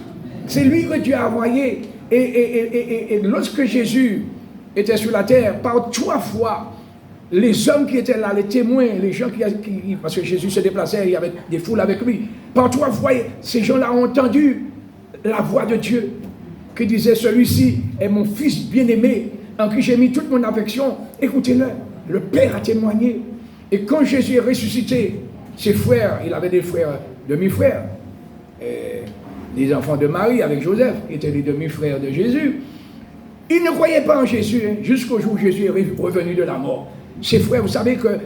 C'est lui que Dieu a envoyé. Et lorsque Jésus était sur la terre, par 3 fois, les hommes qui étaient là, les témoins, les gens parce que Jésus se déplaçait, il y avait des foules avec lui, par 3 fois, ces gens-là ont entendu la voix de Dieu, qui disait, celui-ci est mon fils bien-aimé, en qui j'ai mis toute mon affection, écoutez-le, le Père a témoigné. Et quand Jésus est ressuscité, ses frères, il avait des frères, demi-frères, les enfants de Marie avec Joseph, qui étaient les demi-frères de Jésus, ils ne croyaient pas en Jésus, jusqu'au jour où Jésus est revenu de la mort. Ses frères, vous savez que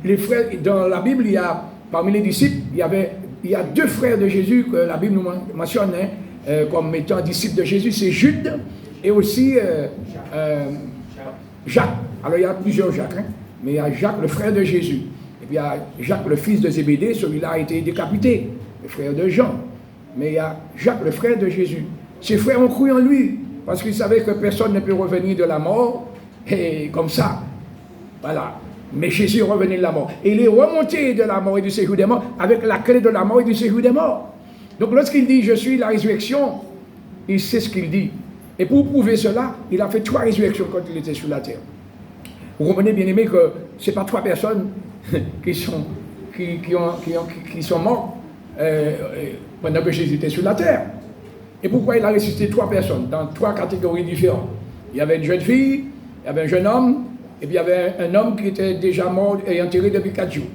les frères, dans la Bible, il y a, parmi les disciples, il y a 2 frères de Jésus que la Bible nous mentionne comme étant disciples de Jésus, c'est Jude et aussi Jacques. Alors il y a plusieurs Jacques, mais il y a Jacques, le frère de Jésus. Et puis il y a Jacques, le fils de Zébédée, celui-là a été décapité, le frère de Jean. Mais il y a Jacques, le frère de Jésus. Ses frères ont cru en lui, parce qu'ils savaient que personne ne peut revenir de la mort, et comme ça. Voilà. Mais Jésus est revenu de la mort. Et il est remonté de la mort et du séjour des morts, avec la clé de la mort et du séjour des morts. Donc lorsqu'il dit, je suis la résurrection, il sait ce qu'il dit. Et pour prouver cela, il a fait 3 résurrections quand il était sur la terre. Vous comprenez, bien aimé, que ce n'est pas 3 personnes qui sont mortes pendant que Jésus était sur la terre. Et pourquoi il a ressuscité 3 personnes dans 3 catégories différentes? Il y avait une jeune fille, il y avait un jeune homme, et puis il y avait un homme qui était déjà mort et enterré depuis 4 jours,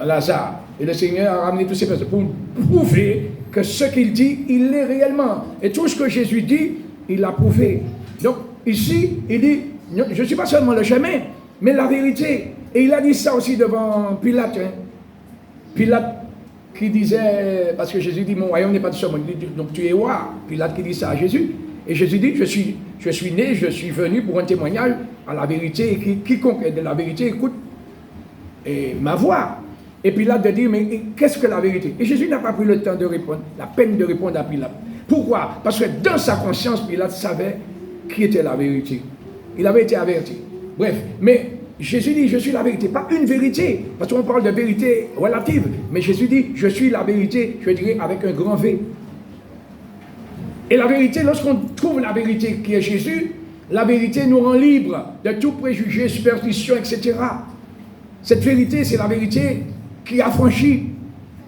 Lazare. Et le Seigneur a ramené tous ces personnes pour prouver que ce qu'il dit, il l'est réellement. Et tout ce que Jésus dit, il l'a prouvé. Donc ici, il dit, je ne suis pas seulement le chemin, mais la vérité. Et il a dit ça aussi devant Pilate. Pilate qui disait, parce que Jésus dit, mon royaume n'est pas de ce monde, donc tu es roi. Pilate qui dit ça à Jésus. Et Jésus dit, je suis né, je suis venu pour un témoignage à la vérité. Et quiconque est de la vérité, écoute ma voix. Et Pilate dit, mais qu'est-ce que la vérité? Et Jésus n'a pas pris le temps de répondre, la peine de répondre à Pilate. Pourquoi? Parce que dans sa conscience, Pilate savait qui était la vérité. Il avait été averti. Bref, mais Jésus dit, je suis la vérité, pas une vérité, parce qu'on parle de vérité relative, mais Jésus dit, je suis la vérité, je dirais avec un grand V. Et la vérité, lorsqu'on trouve la vérité qui est Jésus, la vérité nous rend libres de tout préjugé, superstition, etc. Cette vérité, c'est la vérité qui a franchi.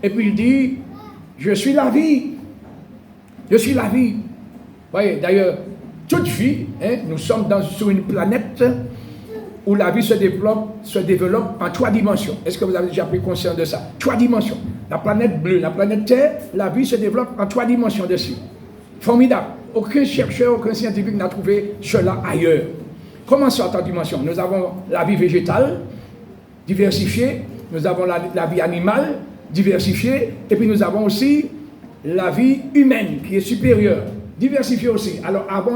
Et puis il dit, je suis la vie. Je suis la vie. Vous voyez, d'ailleurs, toute vie, hein, nous sommes sur une planète où la vie se développe en 3 dimensions. Est-ce que vous avez déjà pris conscience de ça? 3 dimensions. La planète bleue, la planète Terre, la vie se développe en 3 dimensions dessus. Formidable. Aucun chercheur, aucun scientifique n'a trouvé cela ailleurs. Comment ça, en 3 dimensions? Nous avons la vie végétale, diversifiée. Nous avons la vie animale, diversifiée. Et puis nous avons aussi la vie humaine, qui est supérieure, diversifiée aussi. Alors avant,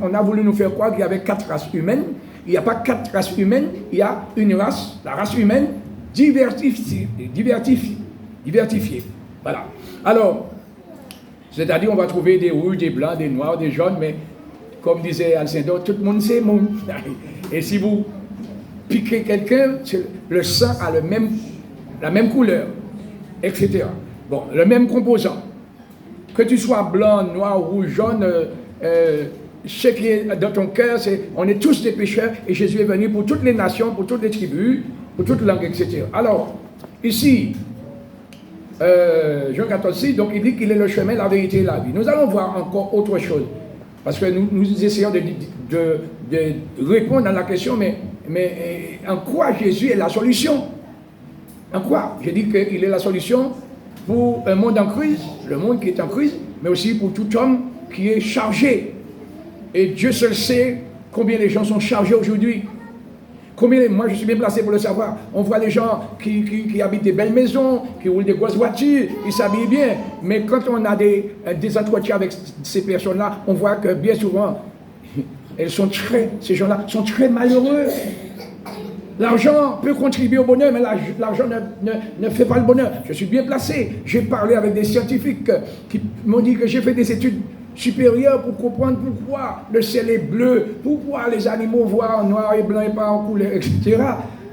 on a voulu nous faire croire qu'il y avait 4 races humaines. Il n'y a pas 4 races humaines, il y a une race, la race humaine, diversifiée. Voilà. Alors, c'est-à-dire on va trouver des rouges, des blancs, des noirs, des jaunes, mais comme disait Alcindor, tout le monde c'est monde. Et si vous piquez quelqu'un, le sang a la même couleur, etc. Bon, le même composant. Que tu sois blanc, noir, rouge, jaune, ce qui est dans ton cœur, on est tous des pécheurs et Jésus est venu pour toutes les nations, pour toutes les tribus, pour toutes les langues, etc. Alors, ici, Jean 14, donc il dit qu'il est le chemin, la vérité et la vie. Nous allons voir encore autre chose, parce que nous essayons de répondre à la question, mais en quoi Jésus est la solution? En quoi? J'ai dit qu'il est la solution pour un monde en crise, le monde qui est en crise, mais aussi pour tout homme qui est chargé. Et Dieu seul sait combien les gens sont chargés aujourd'hui. Moi, je suis bien placé pour le savoir. On voit les gens qui habitent des belles maisons, qui roulent des grosses voitures, ils s'habillent bien. Mais quand on a des entretiens avec ces personnes-là, on voit que bien souvent, ces gens-là sont très malheureux. L'argent peut contribuer au bonheur, mais l'argent ne fait pas le bonheur. Je suis bien placé. J'ai parlé avec des scientifiques qui m'ont dit que j'ai fait des études supérieures pour comprendre pourquoi le ciel est bleu, pourquoi les animaux voient en noir et blanc et pas en couleur, etc.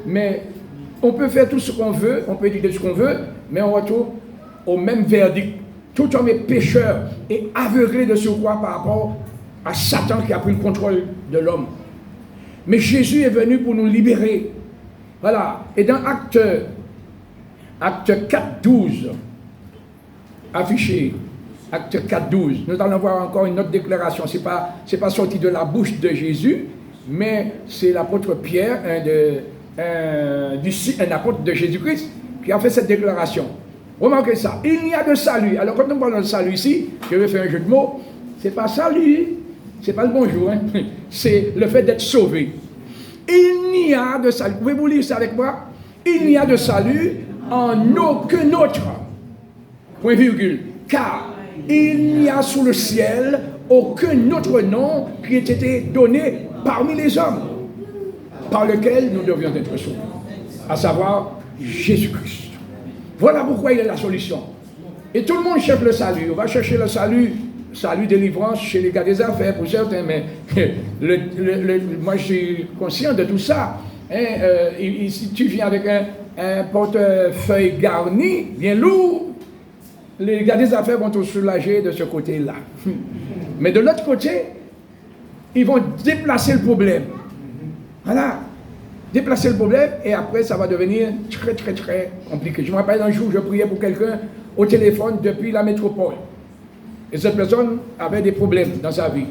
Mais on peut faire tout ce qu'on veut, on peut étudier ce qu'on veut, mais on retrouve au même verdict. Tout homme est pécheur et aveuglé de surcroît par rapport à Satan qui a pris le contrôle de l'homme. Mais Jésus est venu pour nous libérer. Voilà. Et dans Acte 4, 12, affiché, Acte 4, 12, nous allons voir encore une autre déclaration. Ce n'est pas sorti de la bouche de Jésus, mais c'est l'apôtre Pierre, un apôtre de Jésus-Christ, qui a fait cette déclaration. Remarquez ça. Il n'y a de salut. Alors, quand on parle de salut ici, je vais faire un jeu de mots. Ce n'est pas salut. Ce n'est pas le bonjour. Hein. C'est le fait d'être sauvé. Il n'y a de salut. Pouvez-vous lire ça avec moi? Il n'y a de salut en aucun autre. Point virgule. Car il n'y a sous le ciel aucun autre nom qui ait été donné parmi les hommes par lequel nous devions être sauvés. À savoir Jésus-Christ. Voilà pourquoi il est la solution. Et tout le monde cherche le salut. On va chercher le salut, délivrance chez les gars des affaires pour certains, mais moi je suis conscient de tout ça. Si tu viens avec un portefeuille garni, bien lourd, les gars des affaires vont te soulager de ce côté-là. Mais de l'autre côté, ils vont déplacer le problème. Voilà. Déplacer le problème et après ça va devenir très très très compliqué. Je me rappelle un jour, je priais pour quelqu'un au téléphone depuis la métropole. Et cette personne avait des problèmes dans sa vie.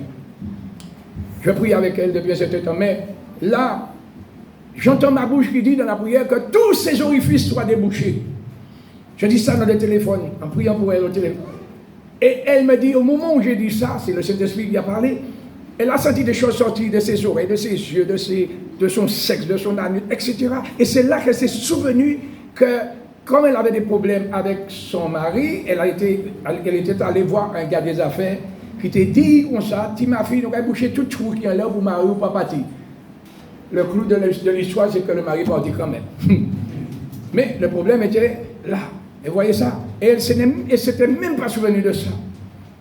Je prie avec elle depuis un certain temps. Mais là, j'entends ma bouche qui dit dans la prière que tous ses orifices soient débouchés. Je dis ça dans le téléphone, en priant pour elle au téléphone. Et elle me dit, au moment où j'ai dit ça, c'est le Saint-Esprit qui a parlé, elle a senti des choses sortir de ses oreilles, de ses yeux, de son sexe, de son anus, etc. Et c'est là qu'elle s'est souvenue que, comme elle avait des problèmes avec son mari, elle était allée voir un gars des affaires qui t'a dit comme ça, « Ti ma fille, nous allons boucher tout trou qui est là pour mari ou pas partir. » Le clou de l'histoire, c'est que le mari partit quand même. Mais le problème était là. Et voyez ça. Et elle ne s'était même pas souvenue de ça.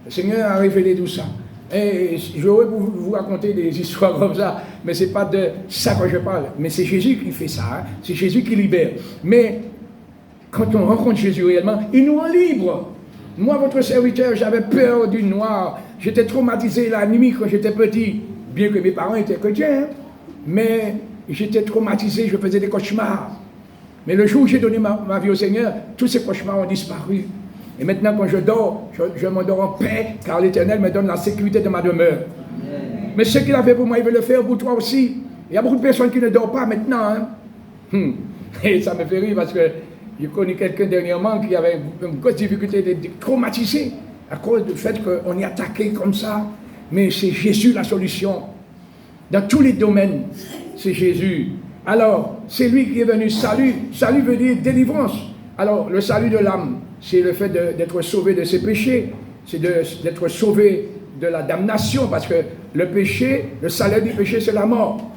Le Seigneur a révélé tout ça. Et j'aurais pu vous raconter des histoires comme ça, mais ce n'est pas de ça que je parle. Mais c'est Jésus qui fait ça. Hein? C'est Jésus qui libère. Mais quand on rencontre Jésus réellement, il nous rend libres. Moi, votre serviteur, j'avais peur du noir. J'étais traumatisé la nuit quand j'étais petit. Bien que mes parents étaient chrétiens. Hein? Mais j'étais traumatisé, je faisais des cauchemars. Mais le jour où j'ai donné ma vie au Seigneur, tous ces cauchemars ont disparu. Et maintenant, quand je dors, je m'endors en paix, car l'Éternel me donne la sécurité de ma demeure. Mais ce qu'il a fait pour moi, il veut le faire pour toi aussi. Il y a beaucoup de personnes qui ne dorment pas maintenant. Hein. Et ça me fait rire parce que j'ai connu quelqu'un dernièrement qui avait une grosse difficulté d'être traumatisé à cause du fait qu'on est attaqué comme ça. Mais c'est Jésus la solution. Dans tous les domaines, c'est Jésus. Alors, c'est lui qui est venu. Salut. Salut veut dire délivrance. Alors, le salut de l'âme, c'est le fait d'être sauvé de ses péchés. C'est d'être sauvé de la damnation. Parce que le péché, le salaire du péché, c'est la mort.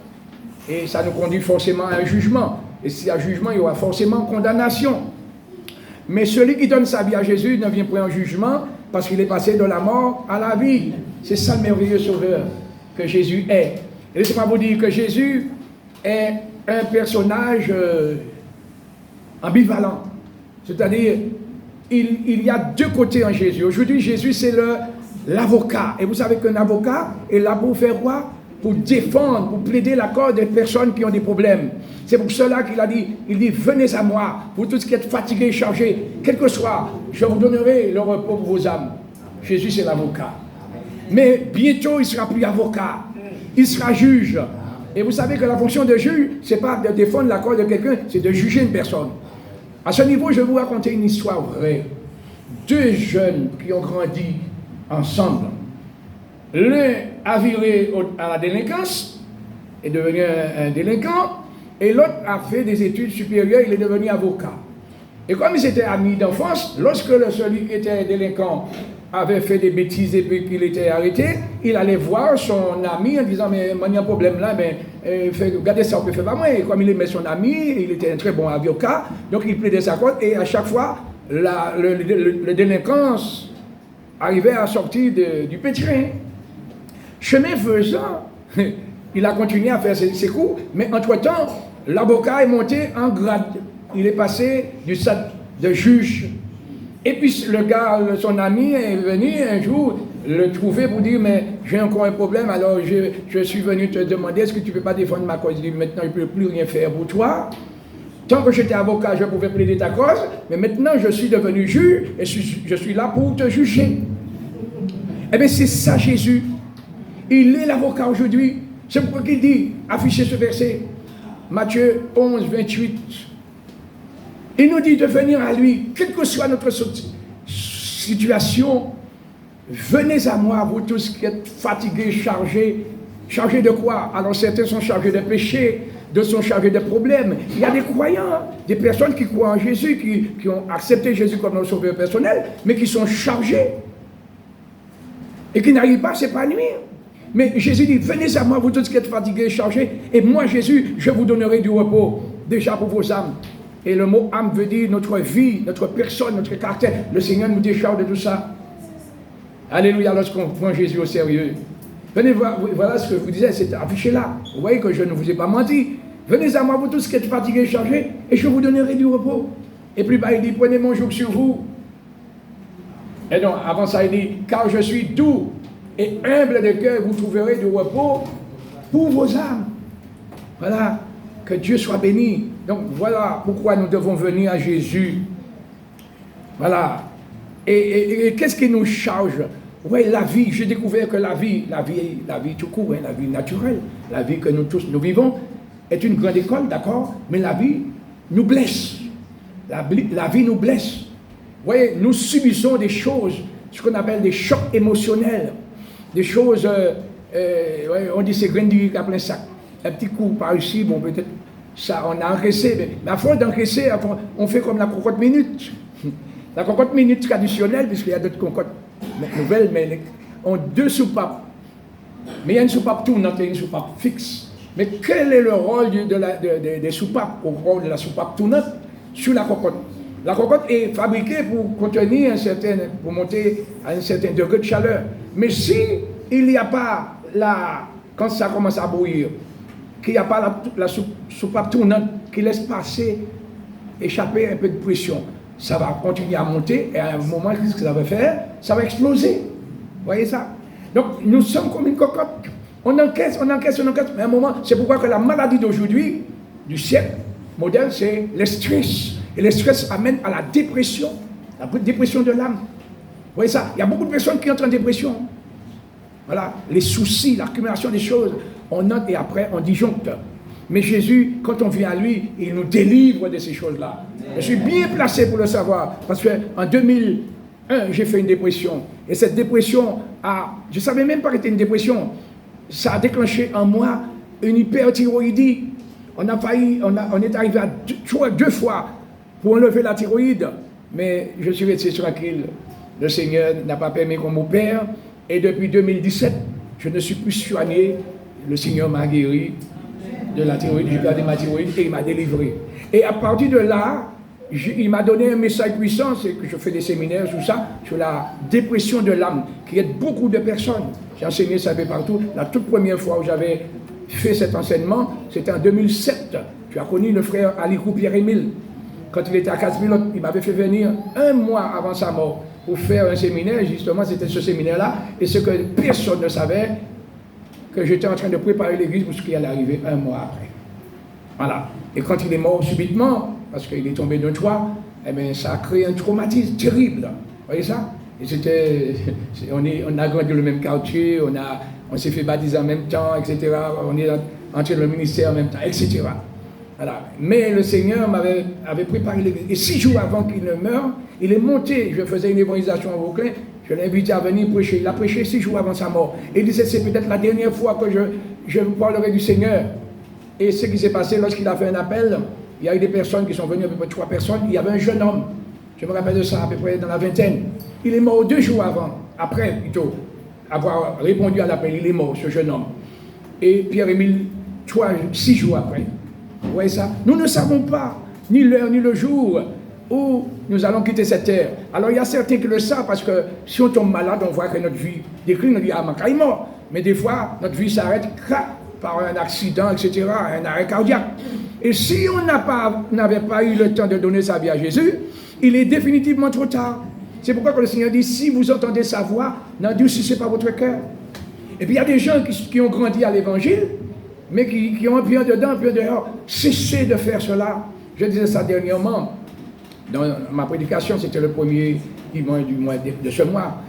Et ça nous conduit forcément à un jugement. Et s'il y a jugement, il y aura forcément condamnation. Mais celui qui donne sa vie à Jésus ne vient pas en jugement parce qu'il est passé de la mort à la vie. C'est ça le merveilleux sauveur que Jésus est. Et laissez-moi vous dire que Jésus est un personnage ambivalent. C'est-à-dire, il y a deux côtés en Jésus. Aujourd'hui, Jésus, c'est l'avocat. Et vous savez qu'un avocat est là pour faire quoi? Pour défendre, pour plaider la cause des personnes qui ont des problèmes. C'est pour cela qu'il a dit, venez à moi, vous tous qui êtes fatigués et chargés, quel que soit, je vous donnerai le repos pour vos âmes. Jésus, c'est l'avocat. Mais bientôt, il sera plus avocat. Il sera juge. Et vous savez que la fonction de juge, ce n'est pas de défendre la cause de quelqu'un, c'est de juger une personne. À ce niveau, je vais vous raconter une histoire vraie. Deux jeunes qui ont grandi ensemble. L'un a viré à la délinquance, est devenu un délinquant, et l'autre a fait des études supérieures, il est devenu avocat. Et comme ils étaient amis d'enfance, lorsque celui qui était délinquant avait fait des bêtises et puis qu'il était arrêté, il allait voir son ami en disant, mais il y a un problème là, mais regardez ça, on peut faire pas moi. Et comme il aimait son ami, il était un très bon avocat, donc il plaidait sa cause, et à chaque fois, le délinquance arrivait à sortir du pétrin. Chemin faisant, il a continué à faire ses coups, mais entre-temps, l'avocat est monté en grade. Il est passé du stade de juge. Et puis le gars, son ami, est venu un jour le trouver pour dire, mais j'ai encore un problème, alors je suis venu te demander, est-ce que tu ne peux pas défendre ma cause? Il dit, maintenant je ne peux plus rien faire pour toi. Tant que j'étais avocat, je pouvais plaider ta cause, mais maintenant je suis devenu juge et je suis là pour te juger. Eh bien c'est ça Jésus. Il est l'avocat aujourd'hui. C'est pourquoi il dit, affichez ce verset, Matthieu 11, 28. Il nous dit de venir à lui, quelle que soit notre situation, venez à moi, vous tous qui êtes fatigués, chargés. Chargés de quoi? Alors certains sont chargés de péché, d'autres sont chargés de problèmes. Il y a des croyants, des personnes qui croient en Jésus, qui ont accepté Jésus comme leur sauveur personnel, mais qui sont chargés et qui n'arrivent pas à s'épanouir. Mais Jésus dit, venez à moi, vous tous qui êtes fatigués, chargés, et moi, Jésus, je vous donnerai du repos, déjà pour vos âmes. Et le mot âme veut dire notre vie, notre personne, notre caractère. Le Seigneur nous décharge de tout ça. Alléluia, lorsqu'on prend Jésus au sérieux. Venez voir, voilà ce que je vous disais, c'est affiché là. Vous voyez que je ne vous ai pas menti. Venez à moi, vous tous qui êtes fatigués, chargés, et je vous donnerai du repos. Et plus bas, il dit, prenez mon joug sur vous. Et donc, avant ça, il dit, car je suis doux et humble de cœur, vous trouverez du repos pour vos âmes. Voilà, que Dieu soit béni. Donc voilà pourquoi nous devons venir à Jésus. Voilà. Et qu'est-ce qui nous charge? Oui, la vie. J'ai découvert que la vie tout court, hein, la vie naturelle, la vie que nous tous nous vivons, est une grande école, d'accord? Mais la vie nous blesse. La vie nous blesse. Vous voyez, nous subissons des choses, ce qu'on appelle des chocs émotionnels. Des choses, ouais, on dit c'est grandir à plein sac. Un petit coup par ici, bon peut-être, ça on a encaissé, mais à force d'encaisser, on fait comme la cocotte minute. La cocotte minute traditionnelle, puisqu'il y a d'autres cocottes nouvelles, mais ont deux soupapes. Mais il y a une soupape tournante et une soupape fixe. Mais quel est le rôle des soupapes, au rôle de la soupape tournante sur la cocotte? La cocotte est fabriquée pour contenir pour monter à un certain degré de chaleur. Mais si il n'y a pas quand ça commence à bouillir, qu'il n'y a pas la soupape tournante qui laisse échapper un peu de pression, ça va continuer à monter et à un moment, qu'est-ce que ça va faire? Ça va exploser. Vous voyez ça? Donc nous sommes comme une cocotte. On encaisse, mais à un moment, c'est pourquoi que la maladie d'aujourd'hui, du siècle, modèle, c'est le stress. Et le stress amène à la dépression de l'âme. Vous voyez ça? Il y a beaucoup de personnes qui entrent en dépression. Voilà, les soucis, l'accumulation des choses, on note et après on disjoncte. Mais Jésus, quand on vient à lui, il nous délivre de ces choses-là. Je suis bien placé pour le savoir, parce qu'en 2001, j'ai fait une dépression. Et cette dépression je ne savais même pas que c'était une dépression. Ça a déclenché en moi une hyperthyroïdie. On est arrivé à deux fois pour enlever la thyroïde. Mais je suis resté tranquille. Le Seigneur n'a pas permis qu'on m'opère. Et depuis 2017, je ne suis plus soigné. Le Seigneur m'a guéri de la thyroïde. J'ai gardé ma thyroïde et il m'a délivré. Et à partir de là, il m'a donné un message puissant, c'est que je fais des séminaires sur ça, sur la dépression de l'âme, qui aide beaucoup de personnes. J'ai enseigné ça un peu partout. La toute première fois où j'avais fait cet enseignement, c'était en 2007. Tu as connu le frère Alikou Pierre-Émile. Quand il était à Casse-Pilote, il m'avait fait venir un mois avant sa mort pour faire un séminaire. Justement, c'était ce séminaire-là. Et ce que personne ne savait, que j'étais en train de préparer l'église pour ce qui allait arriver un mois après. Voilà. Et quand il est mort subitement, parce qu'il est tombé d'un toit, eh bien, ça a créé un traumatisme terrible. Vous voyez ça? Et on a grandi dans le même quartier, on s'est fait baptiser en même temps, etc. On est entré dans le ministère en même temps, etc. Voilà. Mais le Seigneur avait préparé l'église. Et 6 jours avant qu'il ne meure, il est monté. Je faisais une évangélisation à Vauclin. Je l'ai invité à venir prêcher. Il a prêché 6 jours avant sa mort. Et il disait, c'est peut-être la dernière fois que je vous parlerai du Seigneur. Et ce qui s'est passé lorsqu'il a fait un appel, il y a eu des personnes qui sont venues, à peu près 3 personnes. Il y avait un jeune homme, je me rappelle de ça, à peu près dans la vingtaine. Il est mort 2 jours avant, après plutôt, avoir répondu à l'appel. Il est mort, ce jeune homme. Et Pierre-Émile, 6 jours après. Vous voyez ça? Nous ne savons pas, ni l'heure, ni le jour, où nous allons quitter cette terre. Alors il y a certains qui le savent, parce que si on tombe malade, on voit que notre vie décline, on dit, ah, il est mort. Mais des fois, notre vie s'arrête, par un accident, etc., un arrêt cardiaque. Et si on n'avait pas eu le temps de donner sa vie à Jésus, il est définitivement trop tard. C'est pourquoi que le Seigneur dit, si vous entendez sa voix, n'endurcissez pas votre cœur. Et puis il y a des gens qui ont grandi à l'évangile, mais qui ont un pied dedans, un pied dehors. Cessez de faire cela. Je disais ça dernièrement, dans ma prédication, c'était le premier dimanche du mois de ce mois.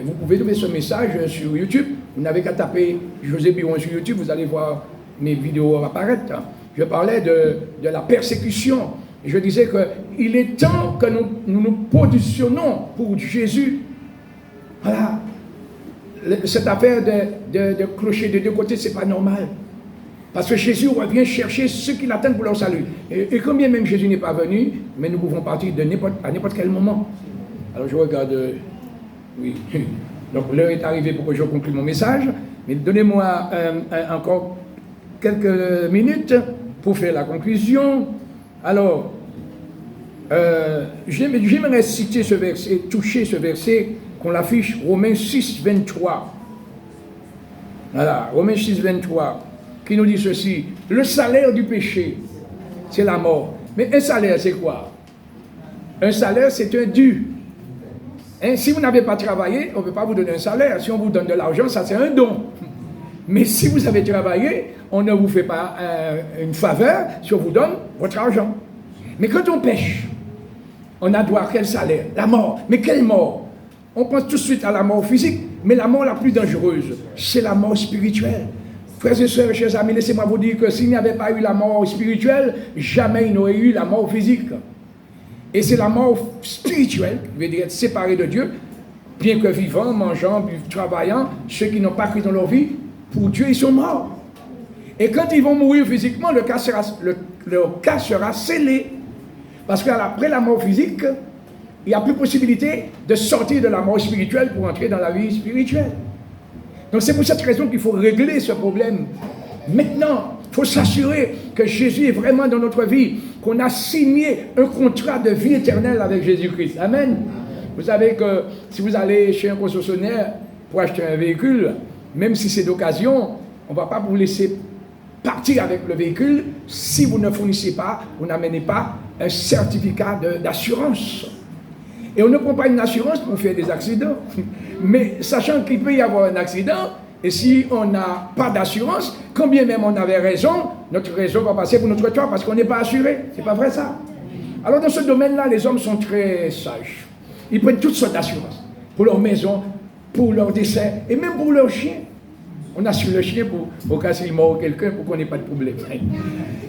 Vous pouvez trouver ce message sur YouTube. Vous n'avez qu'à taper José Biron sur YouTube, vous allez voir mes vidéos apparaître. Je parlais de la persécution. Et je disais qu'il est temps que nous positionnons pour Jésus. Voilà. Cette affaire de clocher de 2 côtés, ce n'est pas normal. Parce que Jésus revient chercher ceux qui l'attendent pour leur salut. Et quand bien même Jésus n'est pas venu, mais nous pouvons partir à n'importe quel moment. Alors je regarde... Oui. Donc l'heure est arrivée pour que je conclue mon message. Mais donnez-moi encore quelques minutes pour faire la conclusion. Alors, j'aimerais citer ce verset, toucher ce verset qu'on l'affiche, Romains 6, 23. Voilà, Romains 6, 23, qui nous dit ceci. Le salaire du péché, c'est la mort. Mais un salaire, c'est quoi? Un salaire, c'est un dû. Hein, si vous n'avez pas travaillé, on ne peut pas vous donner un salaire. Si on vous donne de l'argent, ça c'est un don. Mais si vous avez travaillé, on ne vous fait pas une faveur si on vous donne votre argent. Mais quand on pêche, on a droit à quel salaire? La mort. Mais quelle mort? On pense tout de suite à la mort physique, mais la mort la plus dangereuse, c'est la mort spirituelle. Frères et sœurs, chers amis, laissez-moi vous dire que s'il n'y avait pas eu la mort spirituelle, jamais il n'aurait eu la mort physique. Et c'est la mort spirituelle, qui veut dire être séparé de Dieu, bien que vivant, mangeant, travaillant, ceux qui n'ont pas cru dans leur vie, pour Dieu, ils sont morts. Et quand ils vont mourir physiquement, leur cas sera scellé. Parce qu'après la mort physique, il n'y a plus possibilité de sortir de la mort spirituelle pour entrer dans la vie spirituelle. Donc c'est pour cette raison qu'il faut régler ce problème. Maintenant, il faut s'assurer que Jésus est vraiment dans notre vie, qu'on a signé un contrat de vie éternelle avec Jésus-Christ. Amen. Vous savez que si vous allez chez un concessionnaire pour acheter un véhicule, même si c'est d'occasion, on ne va pas vous laisser partir avec le véhicule si vous ne fournissez pas, vous n'amenez pas un certificat d'assurance. Et on ne prend pas une assurance pour faire des accidents. Mais sachant qu'il peut y avoir un accident, Et si on n'a pas d'assurance, quand bien même on avait raison, notre raison va passer pour notre tort parce qu'on n'est pas assuré. C'est pas vrai ça? Alors dans ce domaine-là, les hommes sont très sages. Ils prennent toutes sortes d'assurances. Pour leur maison, pour leur décès, et même pour leur chien. On assure le chien pour casser le mort quelqu'un pour qu'on n'ait pas de problème.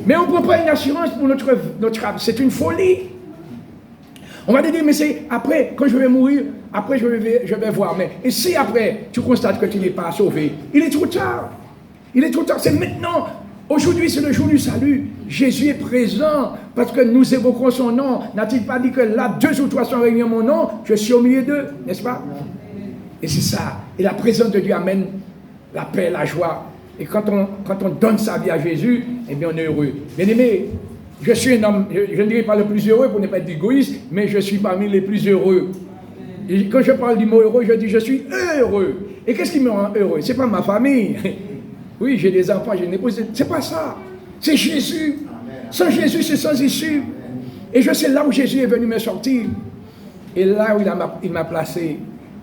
Mais on ne prend pas une assurance pour notre âme. C'est une folie. On va te dire, mais c'est après, quand je vais mourir, après je vais voir. Mais et si après, tu constates que tu n'es pas sauvé, il est trop tard. Il est trop tard, c'est maintenant. Aujourd'hui, c'est le jour du salut. Jésus est présent parce que nous évoquons son nom. N'a-t-il pas dit que là, 2 ou 3 sont réunis en mon nom, je suis au milieu d'eux, n'est-ce pas? Et c'est ça. Et la présence de Dieu amène la paix, la joie. Et quand on donne sa vie à Jésus, eh bien on est heureux. Bien aimé, je suis un homme, je ne dirais pas le plus heureux pour ne pas être égoïste, mais je suis parmi les plus heureux. Et quand je parle du mot heureux, je dis je suis heureux. Et qu'est-ce qui me rend heureux? Ce n'est pas ma famille. Oui, j'ai des enfants, j'ai une épouse. C'est pas ça. C'est Jésus. Sans Jésus, c'est sans issue. Et je sais là où Jésus est venu me sortir. Et là où il m'a placé.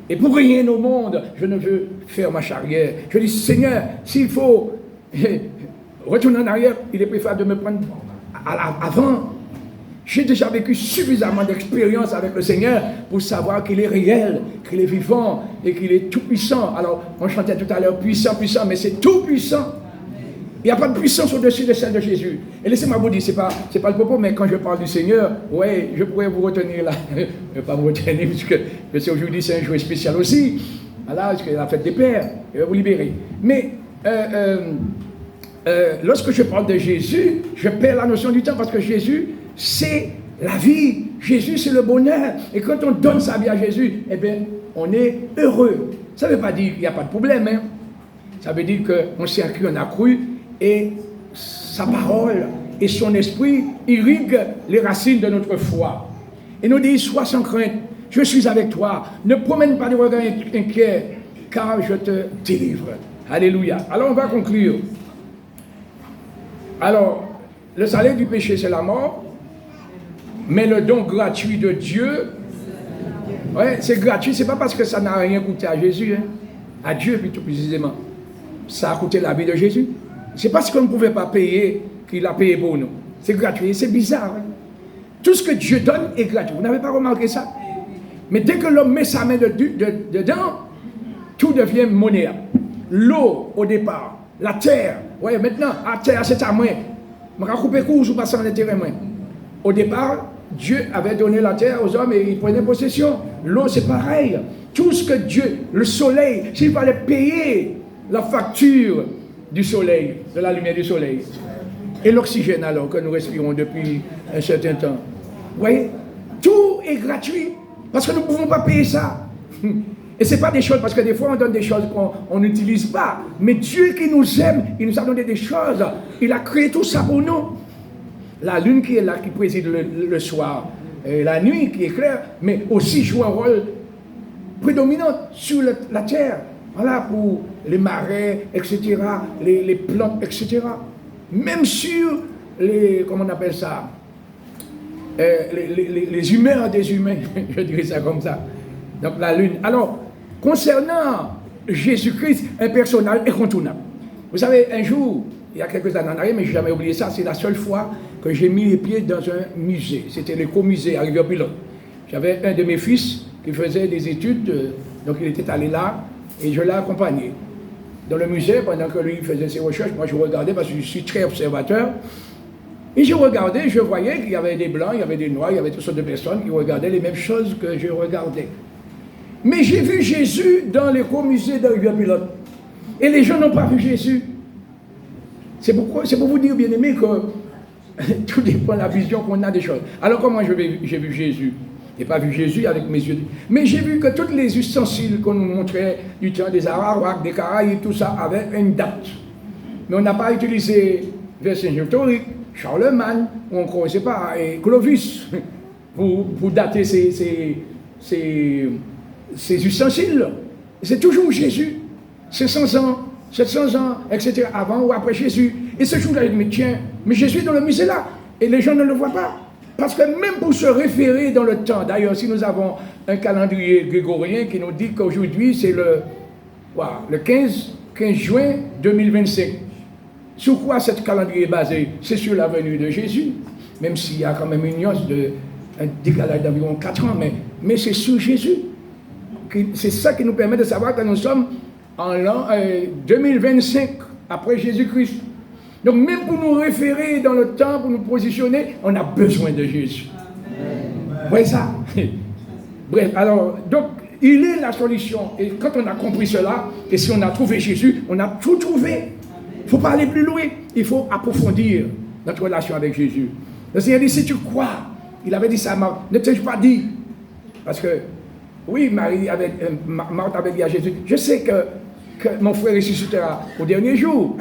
Et pour rien au monde, je ne veux faire marche arrière. Je dis, Seigneur, s'il faut retourner en arrière, il est préférable de me prendre avant. J'ai déjà vécu suffisamment d'expérience avec le Seigneur pour savoir qu'il est réel, qu'il est vivant et qu'il est tout puissant. Alors, on chantait tout à l'heure, puissant, puissant, mais c'est tout puissant. Il n'y a pas de puissance au-dessus de celle de Jésus. Et laissez-moi vous dire, ce n'est pas le propos, mais quand je parle du Seigneur, ouais, je pourrais vous retenir là. Je ne vais pas vous retenir, parce que aujourd'hui c'est un jour spécial aussi. Voilà, parce que la fête des pères, il va vous libérer. Mais lorsque je parle de Jésus, je perds la notion du temps, parce que Jésus, c'est la vie. Jésus, c'est le bonheur. Et quand on donne sa vie à Jésus, eh bien, on est heureux. Ça ne veut pas dire qu'il n'y a pas de problème, hein. Ça veut dire qu'on s'est accru, on a cru, et sa parole et son esprit irriguent les racines de notre foi. Et nous dit, sois sans crainte, je suis avec toi, ne promène pas de regard inquiet, car je te délivre. Alléluia. Alors on va conclure. Alors, le salaire du péché, c'est la mort, mais le don gratuit de Dieu, ouais, c'est gratuit, c'est pas parce que ça n'a rien coûté à Jésus, hein, à Dieu plutôt précisément. Ça a coûté la vie de Jésus. C'est parce qu'on ne pouvait pas payer qu'il a payé pour nous. C'est gratuit, c'est bizarre. Hein? Tout ce que Dieu donne est gratuit. Vous n'avez pas remarqué ça? Mais dès que l'homme met sa main dedans, tout devient monnayable. L'eau, au départ, la terre, ouais, maintenant, la terre, c'est à moi. Je vais couper court ou passer en terrain. Au départ, Dieu avait donné la terre aux hommes et ils prenaient possession. L'eau, c'est pareil. Tout ce que Dieu, le soleil, s'il fallait payer la facture du soleil, de la lumière du soleil. Et l'oxygène alors que nous respirons depuis un certain temps. Vous voyez, tout est gratuit parce que nous ne pouvons pas payer ça. Et ce n'est pas des choses, parce que des fois on donne des choses qu'on n'utilise pas. Mais Dieu qui nous aime, il nous a donné des choses. Il a créé tout ça pour nous. La lune qui est là, qui préside le soir, et la nuit qui est claire, mais aussi joue un rôle prédominant sur la terre. Voilà, pour les marais, etc., les plantes, etc. Même sur les, comment on appelle ça, les humeurs des humains, je dirais ça comme ça. Donc la lune. Alors, concernant Jésus-Christ, un personnage incontournable. Vous savez, un jour, il y a quelques années en arrière, mais je n'ai jamais oublié ça, c'est la seule fois que j'ai mis les pieds dans un musée. C'était l'écomusée à Rivière-Pilote. J'avais un de mes fils qui faisait des études, donc il était allé là, et je l'ai accompagné. Dans le musée, pendant que lui faisait ses recherches, moi je regardais parce que je suis très observateur. Et je regardais, je voyais qu'il y avait des blancs, il y avait des noirs, il y avait toutes sortes de personnes qui regardaient les mêmes choses que je regardais. Mais j'ai vu Jésus dans l'écomusée de Rivière-Pilote. Et les gens n'ont pas vu Jésus. C'est pour vous dire, bien aimé, que tout dépend de la vision qu'on a des choses. Alors comment j'ai vu Jésus? Je n'ai pas vu Jésus avec mes yeux. Mais j'ai vu que tous les ustensiles qu'on nous montrait du temps des Arawaks, des Caraïbes, tout ça avait une date. Mais on n'a pas utilisé Vercingétorix, Charlemagne, ou encore, je ne sais pas, et Clovis, pour dater ces ustensiles. C'est toujours Jésus. 500 ans, 700 ans, etc., avant ou après Jésus. Et ce jour-là, il me dit, tiens, mais Jésus est dans le musée là. Et les gens ne le voient pas. Parce que même pour se référer dans le temps, d'ailleurs, si nous avons un calendrier grégorien qui nous dit qu'aujourd'hui, c'est le 15 15 juin 2025. Sur quoi ce calendrier est basé? C'est sur la venue de Jésus. Même s'il y a quand même une nuance un décalage d'environ 4 ans, mais c'est sur Jésus. C'est ça qui nous permet de savoir que nous sommes en l'an 2025, après Jésus-Christ. Donc même pour nous référer dans le temps, pour nous positionner, on a besoin de Jésus. Vous voyez ça? Bref, alors, donc, il est la solution. Et quand on a compris cela, et si on a trouvé Jésus, on a tout trouvé. Il ne faut pas aller plus loin. Il faut approfondir notre relation avec Jésus. Le Seigneur dit, si tu crois, il avait dit ça à Marthe, ne t'ai-je pas dit? Parce que, oui, Marthe avait dit à Jésus, je sais que mon frère ressuscitera au dernier jour.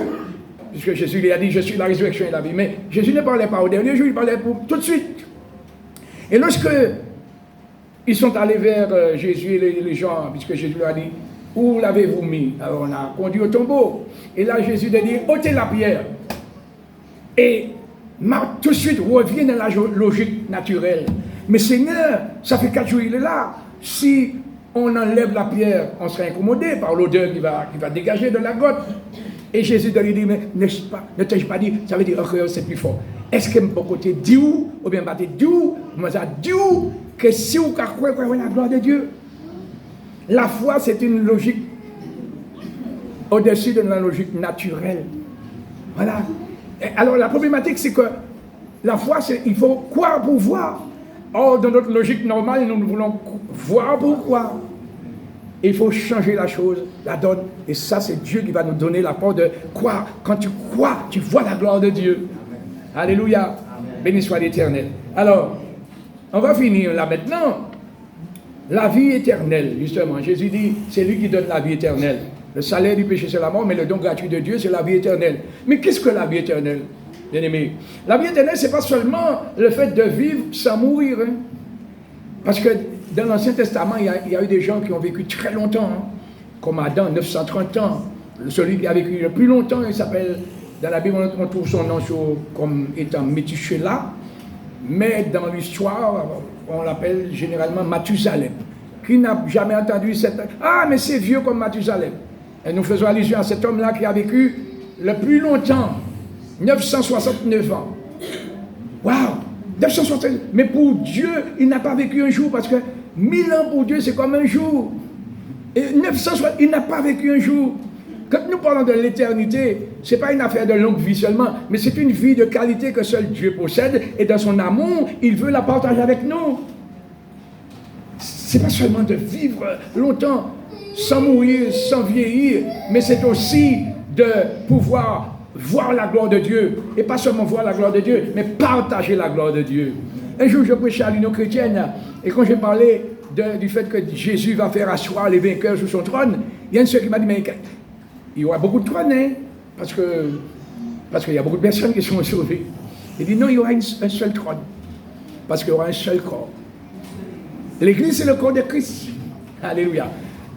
Puisque Jésus lui a dit, je suis la résurrection et la vie. Mais Jésus ne parlait pas au dernier jour, il parlait pour tout de suite. Et lorsque ils sont allés vers Jésus et les gens, puisque Jésus leur a dit, où l'avez-vous mis? Alors on a conduit au tombeau. Et là Jésus a dit, ôtez la pierre. Et Marthe tout de suite revient dans la logique naturelle. Mais Seigneur, ça fait 4 jours il est là. Si on enlève la pierre, on sera incommodé par l'odeur qui va dégager de la grotte. Et Jésus lui dit, mais ne t'ai-je pas dit? Ça veut dire, oh, c'est plus fort. Est-ce que mon côté dit où? Ou bien, dit où? Moi, ça dit où? Que si vous croyez la gloire de Dieu. La foi, c'est une logique au-dessus de la logique naturelle. Voilà. Et alors, la problématique, c'est que la foi, il faut croire pour voir. Or, dans notre logique normale, nous voulons voir pour croire. Il faut changer la chose, la donne. Et ça, c'est Dieu qui va nous donner la force de croire. Quand tu crois, tu vois la gloire de Dieu. Amen. Alléluia. Amen. Béni soit l'Éternel. Alors, on va finir là maintenant. La vie éternelle, justement. Jésus dit, c'est lui qui donne la vie éternelle. Le salaire du péché, c'est la mort, mais le don gratuit de Dieu, c'est la vie éternelle. Mais qu'est-ce que la vie éternelle, bien-aimé? La vie éternelle, ce n'est pas seulement le fait de vivre sans mourir. Hein? Parce que dans l'Ancien Testament, il y a eu des gens qui ont vécu très longtemps, hein, comme Adam, 930 ans. Celui qui a vécu le plus longtemps, il s'appelle, dans la Bible, on trouve son nom comme étant Métushélah, mais dans l'histoire, on l'appelle généralement Mathusalem. Qui n'a jamais entendu cette... Ah, mais c'est vieux comme Mathusalem. Et nous faisons allusion à cet homme-là qui a vécu le plus longtemps, 969 ans. Waouh! 969. Mais pour Dieu, il n'a pas vécu un jour, parce que 1000 ans pour Dieu, c'est comme un jour. Et 960, il n'a pas vécu un jour. Quand nous parlons de l'éternité, ce n'est pas une affaire de longue vie seulement, mais c'est une vie de qualité que seul Dieu possède, et dans son amour, il veut la partager avec nous. Ce n'est pas seulement de vivre longtemps, sans mourir, sans vieillir, mais c'est aussi de pouvoir voir la gloire de Dieu, et pas seulement voir la gloire de Dieu, mais partager la gloire de Dieu. Un jour, je prêchais à l'Union chrétienne, et quand j'ai parlé du fait que Jésus va faire asseoir les vainqueurs sur son trône, il y a une soeur qui m'a dit, mais il y aura beaucoup de trônes, hein, parce qu'il y a beaucoup de personnes qui sont sauvées. Il dit, non, il y aura un seul trône, parce qu'il y aura un seul corps. L'Église, c'est le corps de Christ. Alléluia.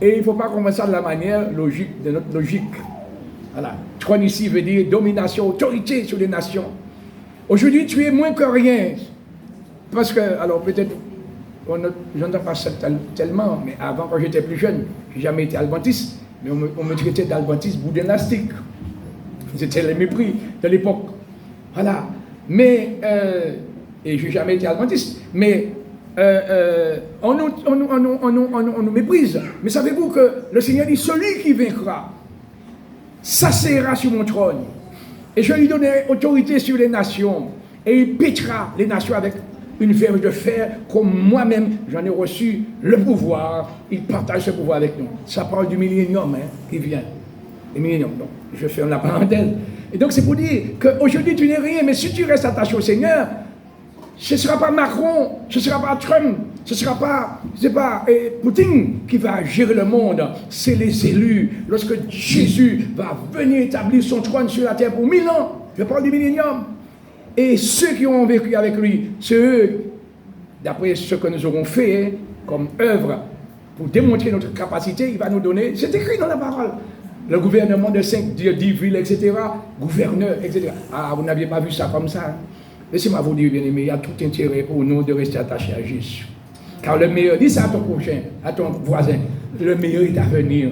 Et il ne faut pas commencer de la manière logique, de notre logique. Voilà. Trône ici veut dire domination, autorité sur les nations. Aujourd'hui, tu es moins que rien. Parce que, alors peut-être, je n'entends pas ça tellement, mais avant, quand j'étais plus jeune, je n'ai jamais été adventiste, mais on me traitait d'adventiste boudinastique. C'était le mépris de l'époque. Voilà. Mais, et je n'ai jamais été adventiste, mais on nous méprise. Mais savez-vous que le Seigneur dit, celui qui vaincra, s'asseyera sur mon trône, et je lui donnerai autorité sur les nations, et il pétera les nations avec une verge de fer, comme moi-même j'en ai reçu le pouvoir. Il partage ce pouvoir avec nous. Ça parle du millénium, hein, qui vient. Le millénium, donc je ferme la parenthèse. Et donc c'est pour dire qu'aujourd'hui tu n'es rien, mais si tu restes attaché au Seigneur, ce ne sera pas Macron, ce ne sera pas Trump, ce ne sera pas, Poutine qui va gérer le monde. C'est les élus. Lorsque Jésus va venir établir son trône sur la terre pour 1000 ans, je parle du millénium. Et ceux qui ont vécu avec lui, c'est eux, d'après ce que nous aurons fait, hein, comme œuvre, pour démontrer notre capacité, il va nous donner, c'est écrit dans la parole, le gouvernement de 5, 10 villes, etc., gouverneur, etc. Ah, vous n'aviez pas vu ça comme ça, hein? Laissez-moi vous dire, bien-aimé, il y a tout intérêt pour nous de rester attachés à Jésus. Car le meilleur, dis ça à ton prochain, à ton voisin, le meilleur est à venir.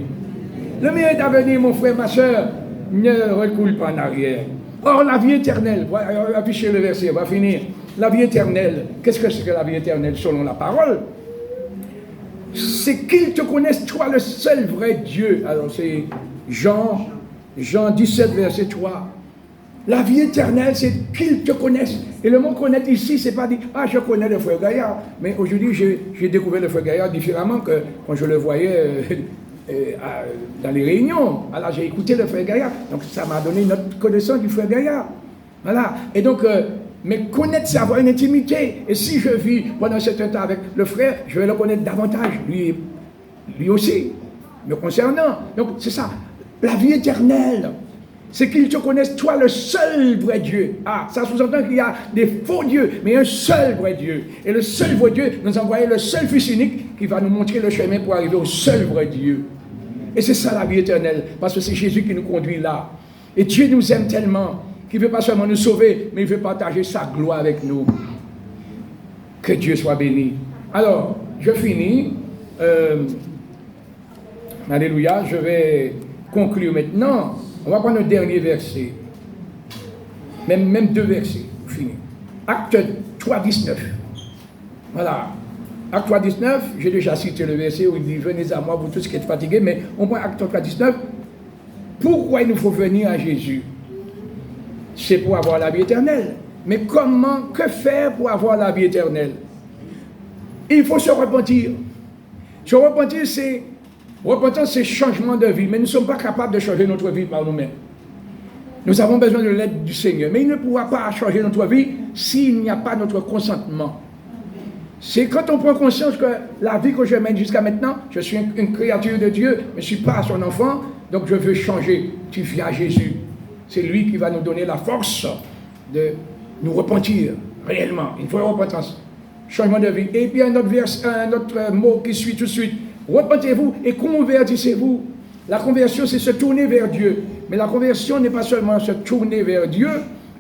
Le meilleur est à venir, mon frère, ma soeur. Ne recule pas en arrière. Or, la vie éternelle, affichez le verset, on va finir. La vie éternelle, qu'est-ce que c'est que la vie éternelle selon la parole? C'est qu'ils te connaissent, toi, le seul vrai Dieu. Alors, c'est Jean 17, verset 3. La vie éternelle, c'est qu'ils te connaissent. Et le mot connaître ici, c'est pas dit, ah, je connais le frère Gaillard. Mais aujourd'hui, j'ai découvert le frère Gaillard différemment que quand je le voyais dans les réunions. Alors, j'ai écouté le frère Gaillard. Donc, ça m'a donné notre connaissance du frère Gaillard. Voilà. Et donc, mais connaître, c'est avoir une intimité. Et si je vis pendant ce temps avec le frère, je vais le connaître davantage, lui aussi, me concernant. Donc, c'est ça. La vie éternelle, c'est qu'ils te connaissent, toi, le seul vrai Dieu. Ah, ça sous-entend qu'il y a des faux dieux, mais un seul vrai Dieu. Et le seul vrai Dieu nous a envoyé le seul Fils unique qui va nous montrer le chemin pour arriver au seul vrai Dieu. Et c'est ça la vie éternelle, parce que c'est Jésus qui nous conduit là. Et Dieu nous aime tellement qu'il ne veut pas seulement nous sauver, mais il veut partager sa gloire avec nous. Que Dieu soit béni. Alors, je finis. Alléluia, je vais conclure maintenant. On va prendre le dernier verset. Même deux versets pour finir. Acte 3, 19. Voilà. Acte 3, 19, j'ai déjà cité le verset où il dit « Venez à moi, vous tous qui êtes fatigués », mais on prend Acte 3, 19. Pourquoi il nous faut venir à Jésus? C'est pour avoir la vie éternelle. Mais comment, que faire pour avoir la vie éternelle? Il faut se repentir. Se repentir, c'est changement de vie. Mais nous ne sommes pas capables de changer notre vie par nous-mêmes. Nous avons besoin de l'aide du Seigneur. Mais il ne pourra pas changer notre vie s'il n'y a pas notre consentement. C'est quand on prend conscience que la vie que je mène jusqu'à maintenant, je suis une créature de Dieu, mais je ne suis pas son enfant, donc je veux changer. Tu viens à Jésus. C'est lui qui va nous donner la force de nous repentir réellement. Il faut la repentance. Changement de vie. Et puis un autre mot qui suit tout de suite. Repentez-vous et convertissez-vous. La conversion, c'est se tourner vers Dieu. Mais la conversion n'est pas seulement se tourner vers Dieu.